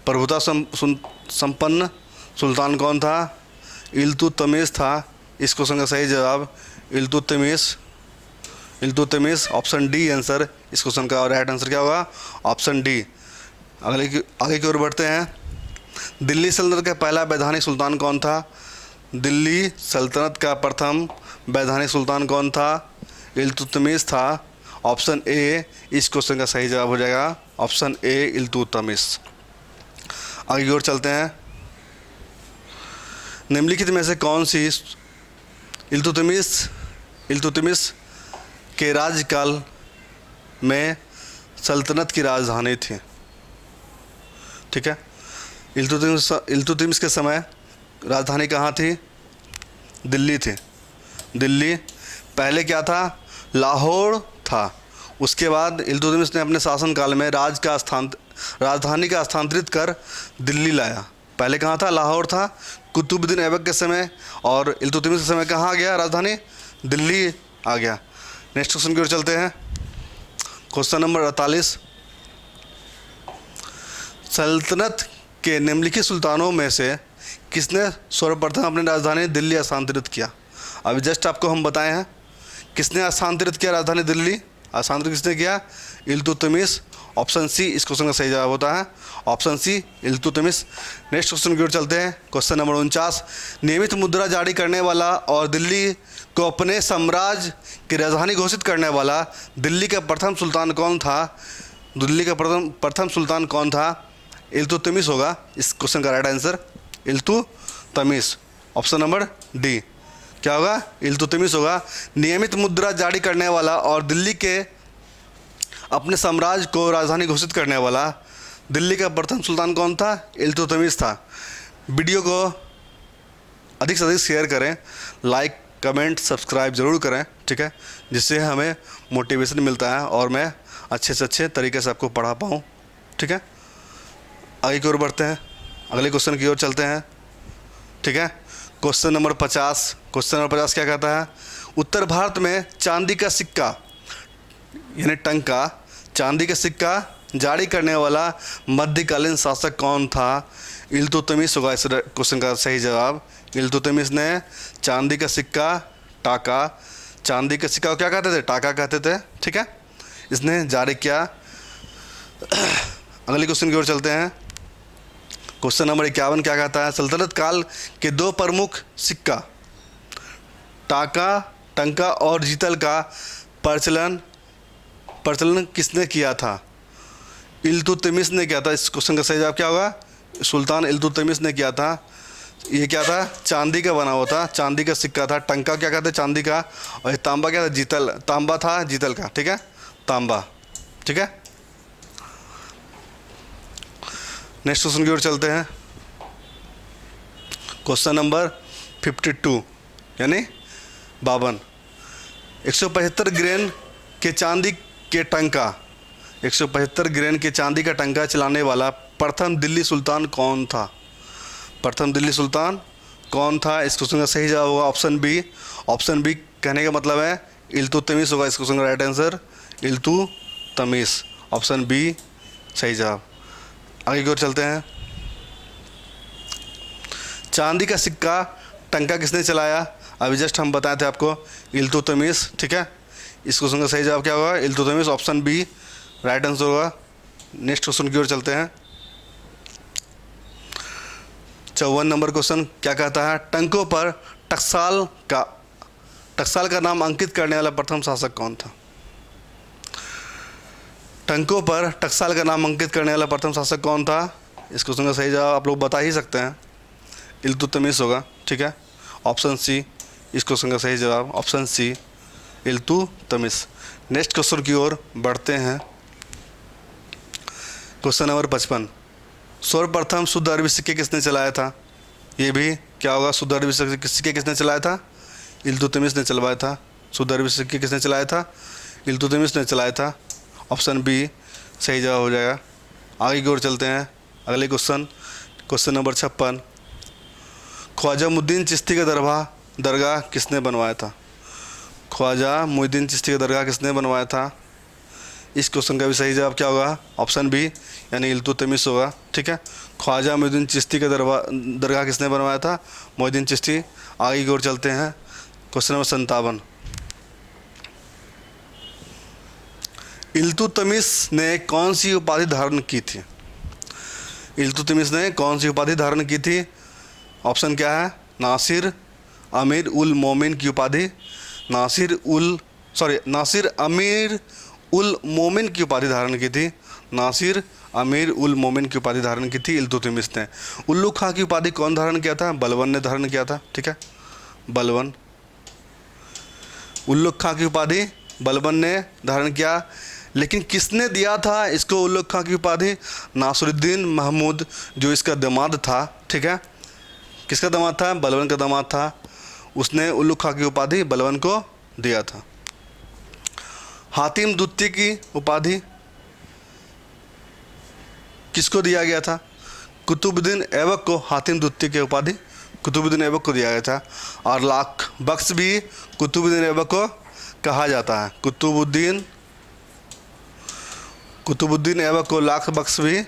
प्रभुता संपन्न सुल्तान कौन था? इल्तुतमिश था। इस क्वेश्चन का सही जवाब इल्तुतमिश, ऑप्शन डी आंसर इस क्वेश्चन का। और राइट आंसर क्या होगा? Option D. आगे की ओर बढ़ते हैं। दिल्ली सल्तनत का पहला वैधानिक सुल्तान कौन था? दिल्ली सल्तनत का प्रथम वैधानिक सुल्तान कौन था? इल्तुतमिश था। ऑप्शन ए इस क्वेश्चन का सही जवाब हो जाएगा। Option A Iltutmish. आगे की ओर चलते हैं। निम्नलिखित में से कौन सी इल्तुतमिश के राज्यकाल में सल्तनत की राजधानी थी? ठीक है। इल्तुतमिश के समय राजधानी कहाँ थी? दिल्ली थी। दिल्ली पहले क्या था? लाहौर था। उसके बाद इल्तुतमिश ने अपने शासनकाल में राजधानी का स्थानांतरित कर दिल्ली लाया। पहले कहाँ था? लाहौर था। कुतुबुद्दीन ऐबक के समय और इल्तुतमिश के समय कहाँ आ गया राजधानी? दिल्ली आ गया। नेक्स्ट क्वेश्चन की ओर चलते हैं। क्वेश्चन नंबर 48, सल्तनत के निम्नलिखित सुल्तानों में से किसने सर्वप्रथम अपनी राजधानी दिल्ली स्थानांतरित किया? अभी जस्ट आपको हम बताए हैं किसने स्थानांतरित किया राजधानी दिल्ली। स्थानांतरित किसने किया? इल्तुतमिश। ऑप्शन सी इस क्वेश्चन का सही जवाब होता है, option C Iltutmish. Next question की ओर चलते हैं। क्वेश्चन नंबर 49, नियमित मुद्रा जारी करने वाला और दिल्ली को अपने साम्राज्य की राजधानी घोषित करने वाला दिल्ली का प्रथम सुल्तान कौन था? दिल्ली का प्रथम सुल्तान कौन था? इल्तुतमिश होगा इस क्वेश्चन का right answer, Iltutmish. Option number D क्या होगा? इल्तुतमिश होगा। नियमित मुद्रा जारी करने वाला और दिल्ली के अपने साम्राज्य को राजधानी घोषित करने वाला दिल्ली का प्रथम सुल्तान कौन था? इल्तुतमिश था। वीडियो को अधिक से अधिक शेयर करें, लाइक कमेंट सब्सक्राइब ज़रूर करें, ठीक है, जिससे हमें मोटिवेशन मिलता है और मैं अच्छे से अच्छे तरीके से आपको पढ़ा पाऊँ, ठीक है। आगे की ओर बढ़ते हैं, अगले क्वेश्चन की ओर चलते हैं, ठीक है। Question number 50। क्वेश्चन नंबर 50 क्या कहता है? उत्तर भारत में चांदी का सिक्का यानी टंका, चांदी का सिक्का जारी करने वाला मध्यकालीन शासक कौन था? इल्तुतमिश होगा इस क्वेश्चन का सही जवाब। इल्तुतमिश ने चांदी का सिक्का, टाका, चांदी का सिक्का को क्या कहते थे? टाका कहते थे, ठीक है, इसने जारी किया। अगले क्वेश्चन की ओर चलते हैं। क्वेश्चन नंबर 51 क्या कहता है? सल्तनत काल के दो प्रमुख सिक्का टाका, टंका और जीतल का प्रचलन किसने किया था? इल्तुतमिश ने किया था। इस क्वेश्चन का सही जवाब क्या होगा? सुल्तान इल्तुतमिश ने किया था। ये क्या था? चांदी का बना हुआ था, चांदी का सिक्का था। टंका क्या कहते हैं? चांदी का। और ये तांबा क्या था? जीतल, तांबा था जीतल का, ठीक है, तांबा, ठीक है। नेक्स्ट क्वेश्चन की ओर चलते हैं। क्वेश्चन नंबर 52 यानी 52, 175 ग्रेन के चांदी के टंका, 175 ग्रेन के चांदी का टंका चलाने वाला प्रथम दिल्ली सुल्तान कौन था? प्रथम दिल्ली सुल्तान कौन था? इस क्वेश्चन का सही जवाब होगा ऑप्शन बी। ऑप्शन बी कहने का मतलब है इल्तुतमिश होगा इस क्वेश्चन का right answer, Iltutmish. Option B सही जवाब। आगे की ओर चलते हैं। चांदी का सिक्का टंका किसने चलाया? अभी जस्ट हम बताए थे आपको, इल्तुतमिश, ठीक है। इस क्वेश्चन का सही जवाब क्या होगा? Iltutmish, option B right answer होगा। नेक्स्ट क्वेश्चन की ओर चलते हैं। 54 नंबर क्वेश्चन क्या कहता है? टंकों पर टकसाल का नाम अंकित करने वाला प्रथम शासक कौन था? टंकों पर टकसाल का नाम अंकित करने वाला प्रथम शासक कौन था? इस क्वेश्चन का सही जवाब आप लोग बता ही सकते हैं, इल्तुतमिश होगा, ठीक है। ऑप्शन सी इस क्वेश्चन का सही जवाब, option C Iltutmish. Next question की ओर बढ़ते हैं। क्वेश्चन नंबर 55, सर्वप्रथम शुद्ध अरबी सिक्के किसने चलाया था? ये भी क्या होगा? शुद्ध अरबी सिक्के किसने चलाया था? इल्तुतमिश ने चलवाया था। शुद्ध अरबी सिक्के किसने चलाया था? इल्तुतमिश ने चलाया था। ऑप्शन बी सही जवाब हो जाएगा। आगे की ओर चलते हैं। अगले question, question number 56, Khwaja Muddin Chishti का दरगाह किसने बनवाया था? ख्वाजा मुद्दीन चिश्ती का दरगाह किसने बनवाया था? इस क्वेश्चन का भी सही जवाब क्या होगा? ऑप्शन बी यानी इल्तुतमिश होगा, ठीक है। ख्वाजा मुद्दीन चिश्ती का दरगाह किसने बनवाया था? मुद्दीन चिश्ती। आगे की ओर चलते हैं। क्वेश्चन नंबर 57, इल्तुतमिश ने कौन सी उपाधि धारण की थी? इल्तुतमिश ने कौन सी उपाधि धारण की थी? ऑप्शन क्या है? नासिर अमीर उल मोमिन की उपाधि, नासिर अमीर उल मोमिन की उपाधि धारण की थी। नासिर अमीर उल मोमिन की उपाधि धारण की थी इल्तुतमिश ने। उल्लू खां की उपाधि कौन धारण किया था? बलबन ने धारण किया था, ठीक है, बलबन। उल्लू खां की उपाधि बलबन ने धारण किया। लेकिन किसने दिया था इसको उलुग खां की उपाधि? नासिरुद्दीन महमूद, जो इसका दामाद था, ठीक है। किसका दामाद था? बलबन का दामाद था। उसने उलुग खां की उपाधि बलबन को दिया था। हातिम द्वितीय की उपाधि किसको दिया गया था? कुतुबुद्दीन ऐबक को हातिम द्वितीय की उपाधि कुतुबुद्दीन ऐबक को दिया गया था। और लाख बख्श भी कुतुबुद्दीन ऐबक को कहा जाता है। कुतुबुद्दीन ऐबक को लाख बख्श भी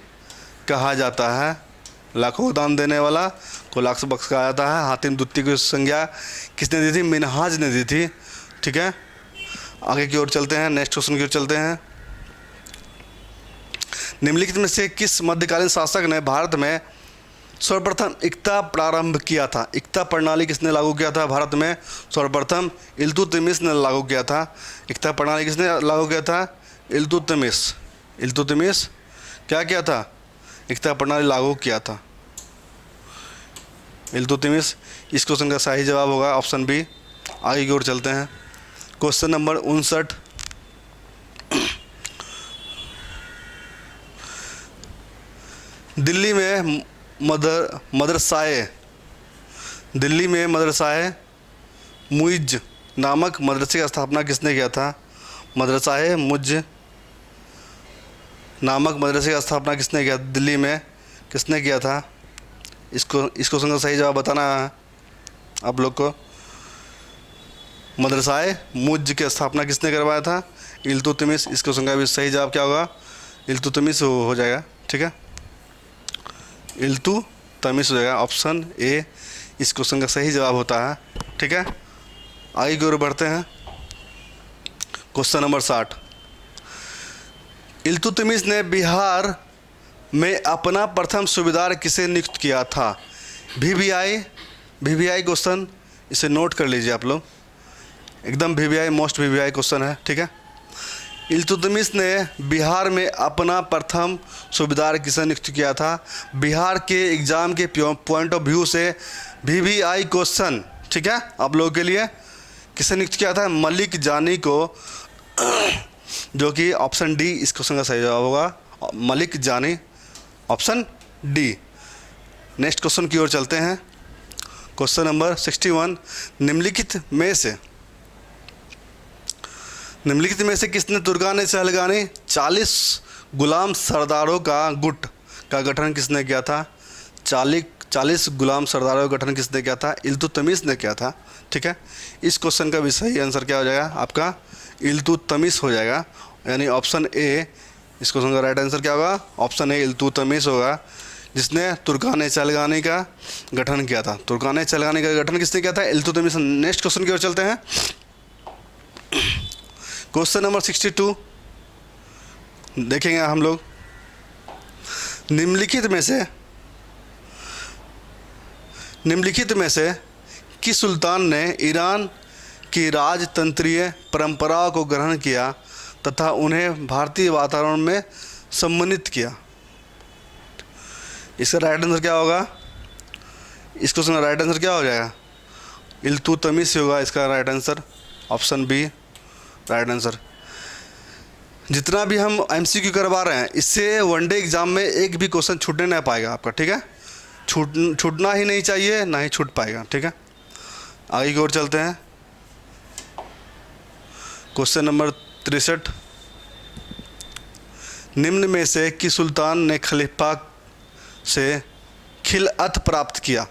कहा जाता है। लाखों दान देने वाला को लाख बख्श कहा जाता है। हातिम द्वितीय की संज्ञा किसने दी थी? मिनहाज ने दी थी, ठीक है। आगे की ओर चलते हैं, नेक्स्ट क्वेश्चन की ओर चलते हैं। निम्नलिखित में से किस मध्यकालीन शासक ने भारत में सर्वप्रथम इक्ता प्रारंभ किया था? इक्ता प्रणाली किसने लागू किया था भारत में? सर्वप्रथम इल्तुतमिश ने लागू किया था। इक्ता प्रणाली किसने लागू किया था? इल्तुतमिश क्या किया था? इक्ता प्रणाली लागू किया था, इल्तुतमिश। इस क्वेश्चन का सही जवाब होगा ऑप्शन बी। आगे की ओर चलते हैं, क्वेश्चन नंबर 59। दिल्ली में मदरसाए मुइज नामक मदरसे की स्थापना किसने किया था? मदरसाए मुइज नामक मदरसे की स्थापना किसने किया? दिल्ली में किसने किया था? इस क्वेश्चन का सही जवाब बताना है आप लोग को। मदरसाए मुइज की स्थापना किसने करवाया था? इल्तुतमिश। इस क्वेश्चन का भी सही जवाब क्या होगा? इल्तुतमिश हो जाएगा, ठीक है। इल्तुतमिश हो जाएगा, ऑप्शन ए इस क्वेश्चन का सही जवाब होता है, ठीक है। आगे की ओर बढ़ते हैं, क्वेश्चन नंबर 60। इल्तुतमिश ने बिहार में अपना प्रथम सूबेदार किसे नियुक्त किया था? वीवीआई क्वेश्चन, इसे नोट कर लीजिए आप लोग, एकदम वीवीआई मोस्ट वीवीआई क्वेश्चन है, ठीक है। इल्तुतमिश ने बिहार में अपना प्रथम सूबेदार किसे नियुक्त किया था? बिहार के एग्ज़ाम के पॉइंट ऑफ व्यू से वीवीआई क्वेश्चन, ठीक है, आप लोगों के लिए किसे नियुक्त किया था? मलिक जानी को, जो कि ऑप्शन डी इस क्वेश्चन का सही जवाब होगा, मलिक जानी, ऑप्शन डी। नेक्स्ट क्वेश्चन की ओर चलते हैं, क्वेश्चन नंबर 61। निम्नलिखित में से किसने तुर्कान चहलगानी 40 गुलाम सरदारों का गुट का गठन किसने किया था? 40 गुलाम सरदारों का गठन किसने किया था? इल्तुतमिश ने किया था, ठीक है। इस क्वेश्चन का भी सही आंसर क्या हो जाएगा? आपका इल्तुतमिश हो जाएगा, यानी ऑप्शन ए इस क्वेश्चन का राइट आंसर क्या होगा? ऑप्शन ए इल्तुतमिश होगा, जिसने तुर्कान चहलगानी का गठन किया था। तुर्कान चहलगानी का गठन किसने किया था? इल्तुतमिश। नेक्स्ट क्वेश्चन की ओर चलते हैं, क्वेश्चन नंबर 62 देखेंगे हम लोग। निम्नलिखित में से किस सुल्तान ने ईरान की राजतंत्रीय परंपराओं को ग्रहण किया तथा उन्हें भारतीय वातावरण में सम्मिलित किया? इसका राइट आंसर क्या होगा? इस क्वेश्चन का राइट आंसर क्या हो जाएगा? इल्तुतमिश होगा इसका right answer, option B right answer. जितना भी हम एमसीक्यू करवा रहे हैं, इससे वनडे एग्जाम में एक भी क्वेश्चन छूटने नहीं पाएगा आपका, ठीक है। छूटना ही नहीं चाहिए, ना ही छूट पाएगा, ठीक है। आगे की ओर चलते हैं, क्वेश्चन नंबर 63। निम्न में से किस सुल्तान ने खलीफा से खिलअत प्राप्त किया?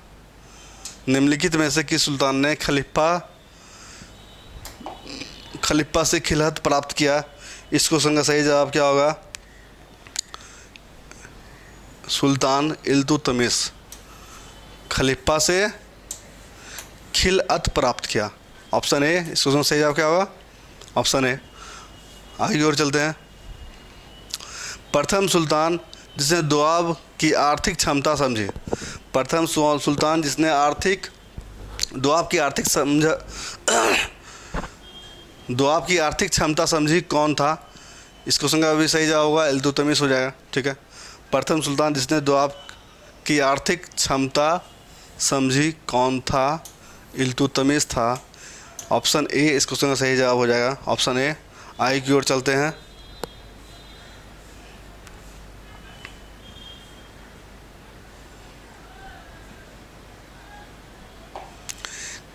निम्नलिखित में से किस सुल्तान ने खलीफा से खिलअत प्राप्त किया? इस क्वेश्चन का सही जवाब क्या होगा? सुल्तान इल्तुतमिश खलीफा से खिलअत प्राप्त किया, ऑप्शन ए इस क्वेश्चन का सही जवाब क्या होगा? Option A. आगे की ओर चलते हैं, प्रथम सुल्तान जिसने दोआब की आर्थिक क्षमता समझी। प्रथम सुल्तान जिसने दोआब की आर्थिक क्षमता समझी कौन था? इस क्वेश्चन का भी सही जवाब होगा इल्तुतमिश हो जाएगा, ठीक है। प्रथम सुल्तान जिसने दोआब की आर्थिक क्षमता समझी कौन था? इल्तुतमिश था, ऑप्शन ए इस क्वेश्चन का सही जवाब हो जाएगा, ऑप्शन ए। आगे की ओर चलते हैं,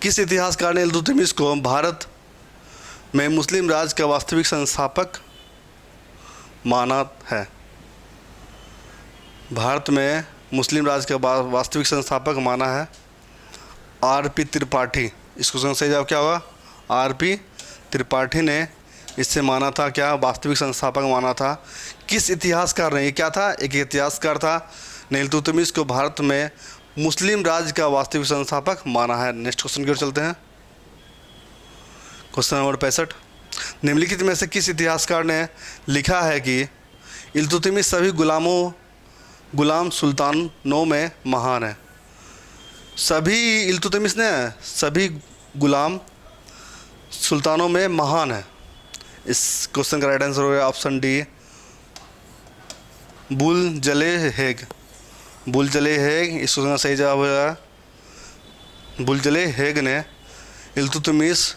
किस इतिहासकार ने इल्तुतमिश को भारत में मुस्लिम राज का वास्तविक संस्थापक माना है? भारत में मुस्लिम राज का वास्तविक संस्थापक माना है आर.पी. त्रिपाठी। इस क्वेश्चन का सही जवाब क्या होगा? आर.पी. त्रिपाठी ने इससे माना था क्या? वास्तविक संस्थापक माना था। किस इतिहासकार ने? ये क्या था? एक इतिहासकार था ने इल्तुतमिश को भारत में मुस्लिम राज का वास्तविक संस्थापक माना है। नेक्स्ट क्वेश्चन की ओर चलते हैं। क्वेश्चन नंबर 65, निम्नलिखित में से किस इतिहासकार ने लिखा है कि इल्तुतमिश सभी गुलाम सुल्तानों में महान है? सभी इल्तुतमिश ने सभी गुलाम सुल्तानों में महान है। इस क्वेश्चन का राइट आंसर होगा ऑप्शन डी, बुलजले-हेग। बुलजले-हेग इस क्वेश्चन का सही जवाब होगा। बुलजले-हेग ने इल्तुतमिश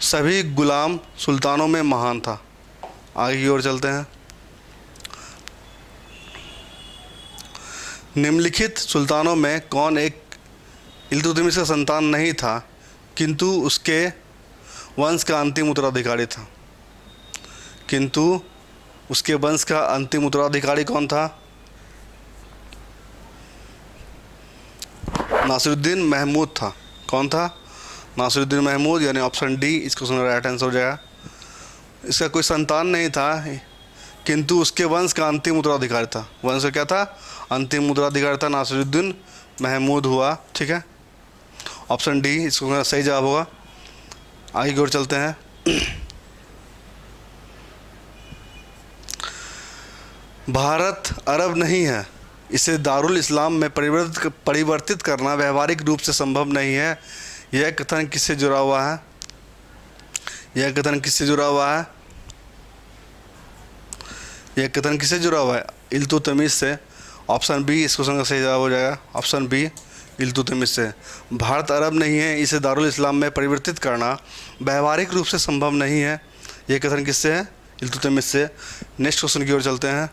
सभी गुलाम सुल्तानों में महान था। आगे की ओर चलते हैं। निम्नलिखित सुल्तानों में कौन एक इल्तुतमिश का संतान नहीं था किंतु उसके वंश का अंतिम उत्तराधिकारी था? किंतु उसके वंश का अंतिम उत्तराधिकारी कौन था? नासिरुद्दीन महमूद था। कौन था? नासिरुद्दीन महमूद, यानी ऑप्शन डी इस क्वेश्चन का राइट आंसर हो जाएगा। इसका कोई संतान नहीं था किंतु उसके वंश का अंतिम उत्तराधिकारी था। वंश का क्या था? अंतिम उत्तराधिकारी था, नासिरुद्दीन महमूद हुआ। ठीक है, ऑप्शन डी इस क्वेश्चन का सही जवाब होगा। आगे की ओर चलते हैं। भारत अरब नहीं है, इसे दारुल इस्लाम में परिवर्तित करना व्यावहारिक रूप से संभव नहीं है। यह कथन किससे जुड़ा हुआ है? यह कथन किससे जुड़ा हुआ है? यह कथन किससे जुड़ा हुआ है? इल्तुतमिश से। ऑप्शन बी इस क्वेश्चन का सही जवाब हो जाएगा। ऑप्शन बी इल्तुतमिश से। भारत अरब नहीं है, इसे दारुल इस्लाम में परिवर्तित करना व्यावहारिक रूप से संभव नहीं है। यह कथन किससे है? इल्तुतमिश से। नेक्स्ट क्वेश्चन की ओर चलते हैं।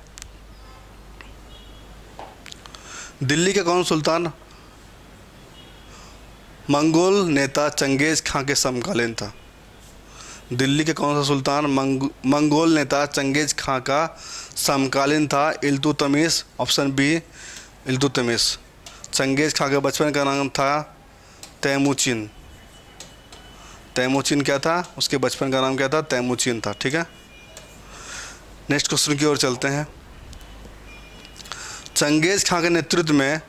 दिल्ली का कौन सुल्तान मंगोल नेता चंगेज खां के समकालीन था? दिल्ली के कौन सा सुल्तान मंगोल नेता चंगेज खां का समकालीन था? Iltutmish. Option B Iltutmish. Genghis Khan के बचपन का नाम था तैमूचिन। तैमूचिन क्या था? उसके बचपन का नाम क्या था? तैमूचिन था। ठीक है, नेक्स्ट क्वेश्चन की ओर चलते हैं। चंगेज खां के नेतृत्व में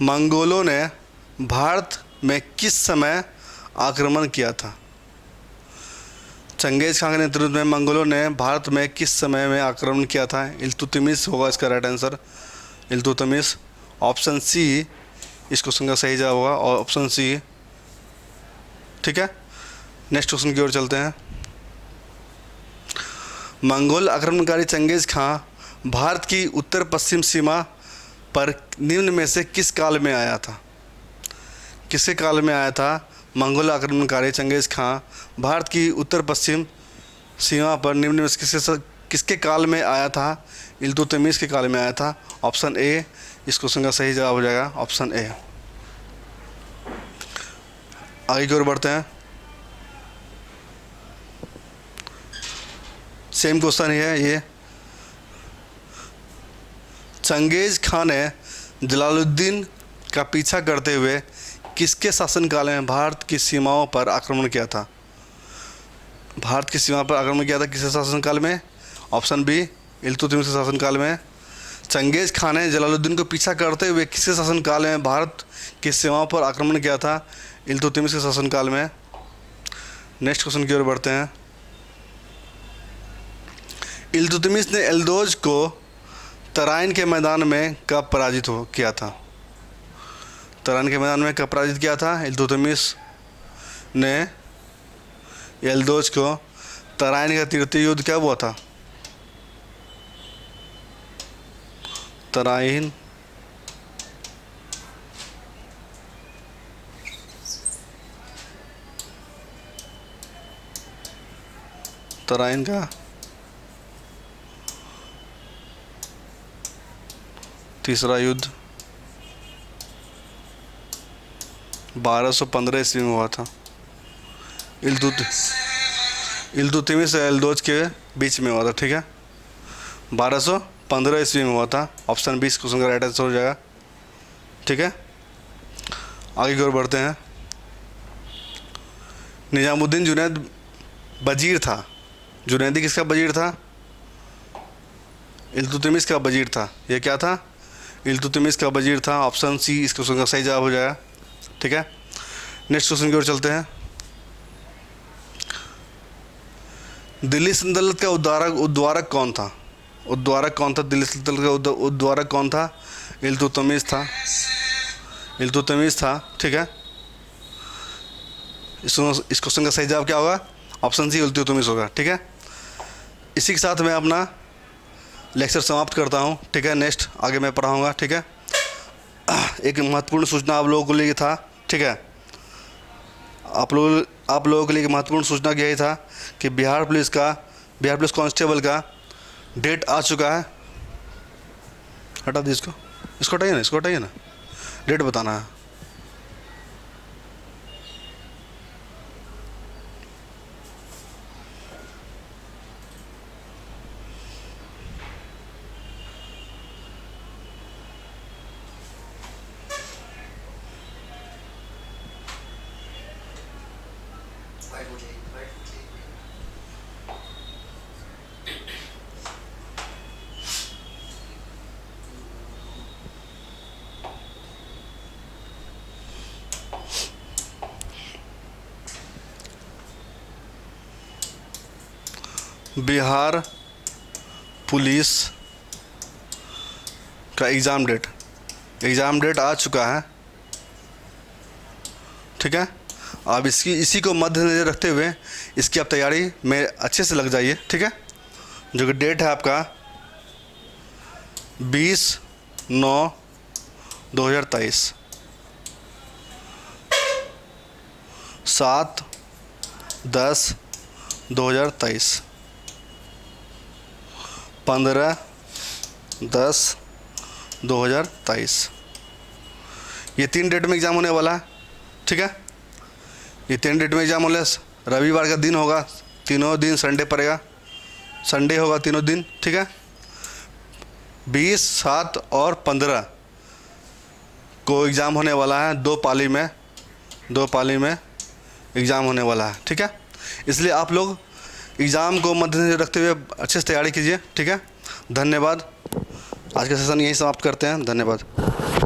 मंगोलों ने भारत में किस समय आक्रमण किया था? चंगेज खां के नेतृत्व में मंगोलों ने भारत में किस समय में आक्रमण किया था? इल्तुतमिश होगा इसका right answer, Iltutmish. Option C इस क्वेश्चन का सही जवाब होगा, और ऑप्शन सी। ठीक है, नेक्स्ट क्वेश्चन की ओर चलते हैं। मंगोल आक्रमणकारी चंगेज खां भारत की उत्तर पश्चिम सीमा पर निम्न में से किस काल में आया था? किसके काल में आया था मंगोल आक्रमणकारी चंगेज खां भारत की उत्तर पश्चिम सीमा पर निम्न में से किसके काल में आया था? इल्तुतमिश के काल में आया था। ऑप्शन ए इस क्वेश्चन का सही जवाब हो जाएगा, ऑप्शन ए। आगे की ओर बढ़ते हैं। सेम क्वेश्चन ही है ये। चंगेज खां ने जलालुद्दीन का पीछा करते हुए किसके शासनकाल में भारत की सीमाओं पर आक्रमण किया था? भारत की सीमा पर आक्रमण किया था किसके शासनकाल में? ऑप्शन बी इल्तुतमिश के शासनकाल में। चंगेज खां ने जलालुद्दीन को पीछा करते हुए किसके शासनकाल में भारत की सीमाओं पर आक्रमण किया था? इल्तुतमिश के शासनकाल में। नेक्स्ट क्वेश्चन की ओर बढ़ते हैं। इल्तुतमिश ने एल्दोज को तराइन के मैदान में कब पराजित किया था? तराइन के मैदान में कब पराजित किया था? इल्तुतमिश ने एल्दोज को तराइन का तृतीय युद्ध कब हुआ था? तराइन तराइन का तीसरा युद्ध 1215 ईस्वी में हुआ था। इल्तुतमिश और एल्दोज के बीच में हुआ था, ठीक है। 1215 ईस्वी में हुआ था। ऑप्शन 20 क्वेश्चन का राइट आंसर हो जाएगा, ठीक है। आगे की ओर बढ़ते हैं। निजामुद्दीन जुनैद वजीर था। जुनैदी किसका वजीर था? इल्तुतमिश का वजीर था। ये क्या था? इल्तुतमिश का वजीर था। ऑप्शन सी इस क्वेश्चन का सही जवाब हो जाएगा, ठीक है। नेक्स्ट क्वेश्चन की ओर चलते हैं। दिल्ली सल्तनत का उद्वारक कौन था? उद्वारक कौन था? दिल्ली सल्तनत का उद्वारक कौन था? इल्तुतमिश था। इल्तुतमिश था, ठीक है। इस क्वेश्चन का सही जवाब क्या होगा? ऑप्शन सी इल्तुतमिश होगा, ठीक है। इसी के साथ मैं अपना लेक्चर समाप्त करता हूँ, ठीक है। नेक्स्ट आगे मैं पढ़ाऊँगा, ठीक है। एक महत्वपूर्ण सूचना आप लोगों को लिए था, ठीक है। आप लोगों के लिए महत्वपूर्ण सूचना यही था कि बिहार पुलिस कांस्टेबल का डेट आ चुका है। हटा दी इसको हटाइए ना, डेट बताना है। बिहार पुलिस का एग्ज़ाम डेट आ चुका है, ठीक है। अब इसी को मद्देनजर रखते हुए इसकी आप तैयारी में अच्छे से लग जाइए, ठीक है। जो कि डेट है आपका 20/9/2023, 7/10/2023, 15/10/2023। ये 3 डेट में एग्ज़ाम होने वाला है, ठीक है। ये 3 डेट में एग्ज़ाम होने, रविवार का दिन होगा, तीनों दिन संडे पड़ेगा, संडे होगा तीनों दिन, ठीक है। 20, 7 और 15 को एग्ज़ाम होने वाला है। 2 पाली में एग्ज़ाम होने वाला है, ठीक है। इसलिए आप लोग एग्ज़ाम को मद्देनजर रखते हुए अच्छे से तैयारी कीजिए, ठीक है। धन्यवाद। आज का सेशन यहीं समाप्त करते हैं। धन्यवाद।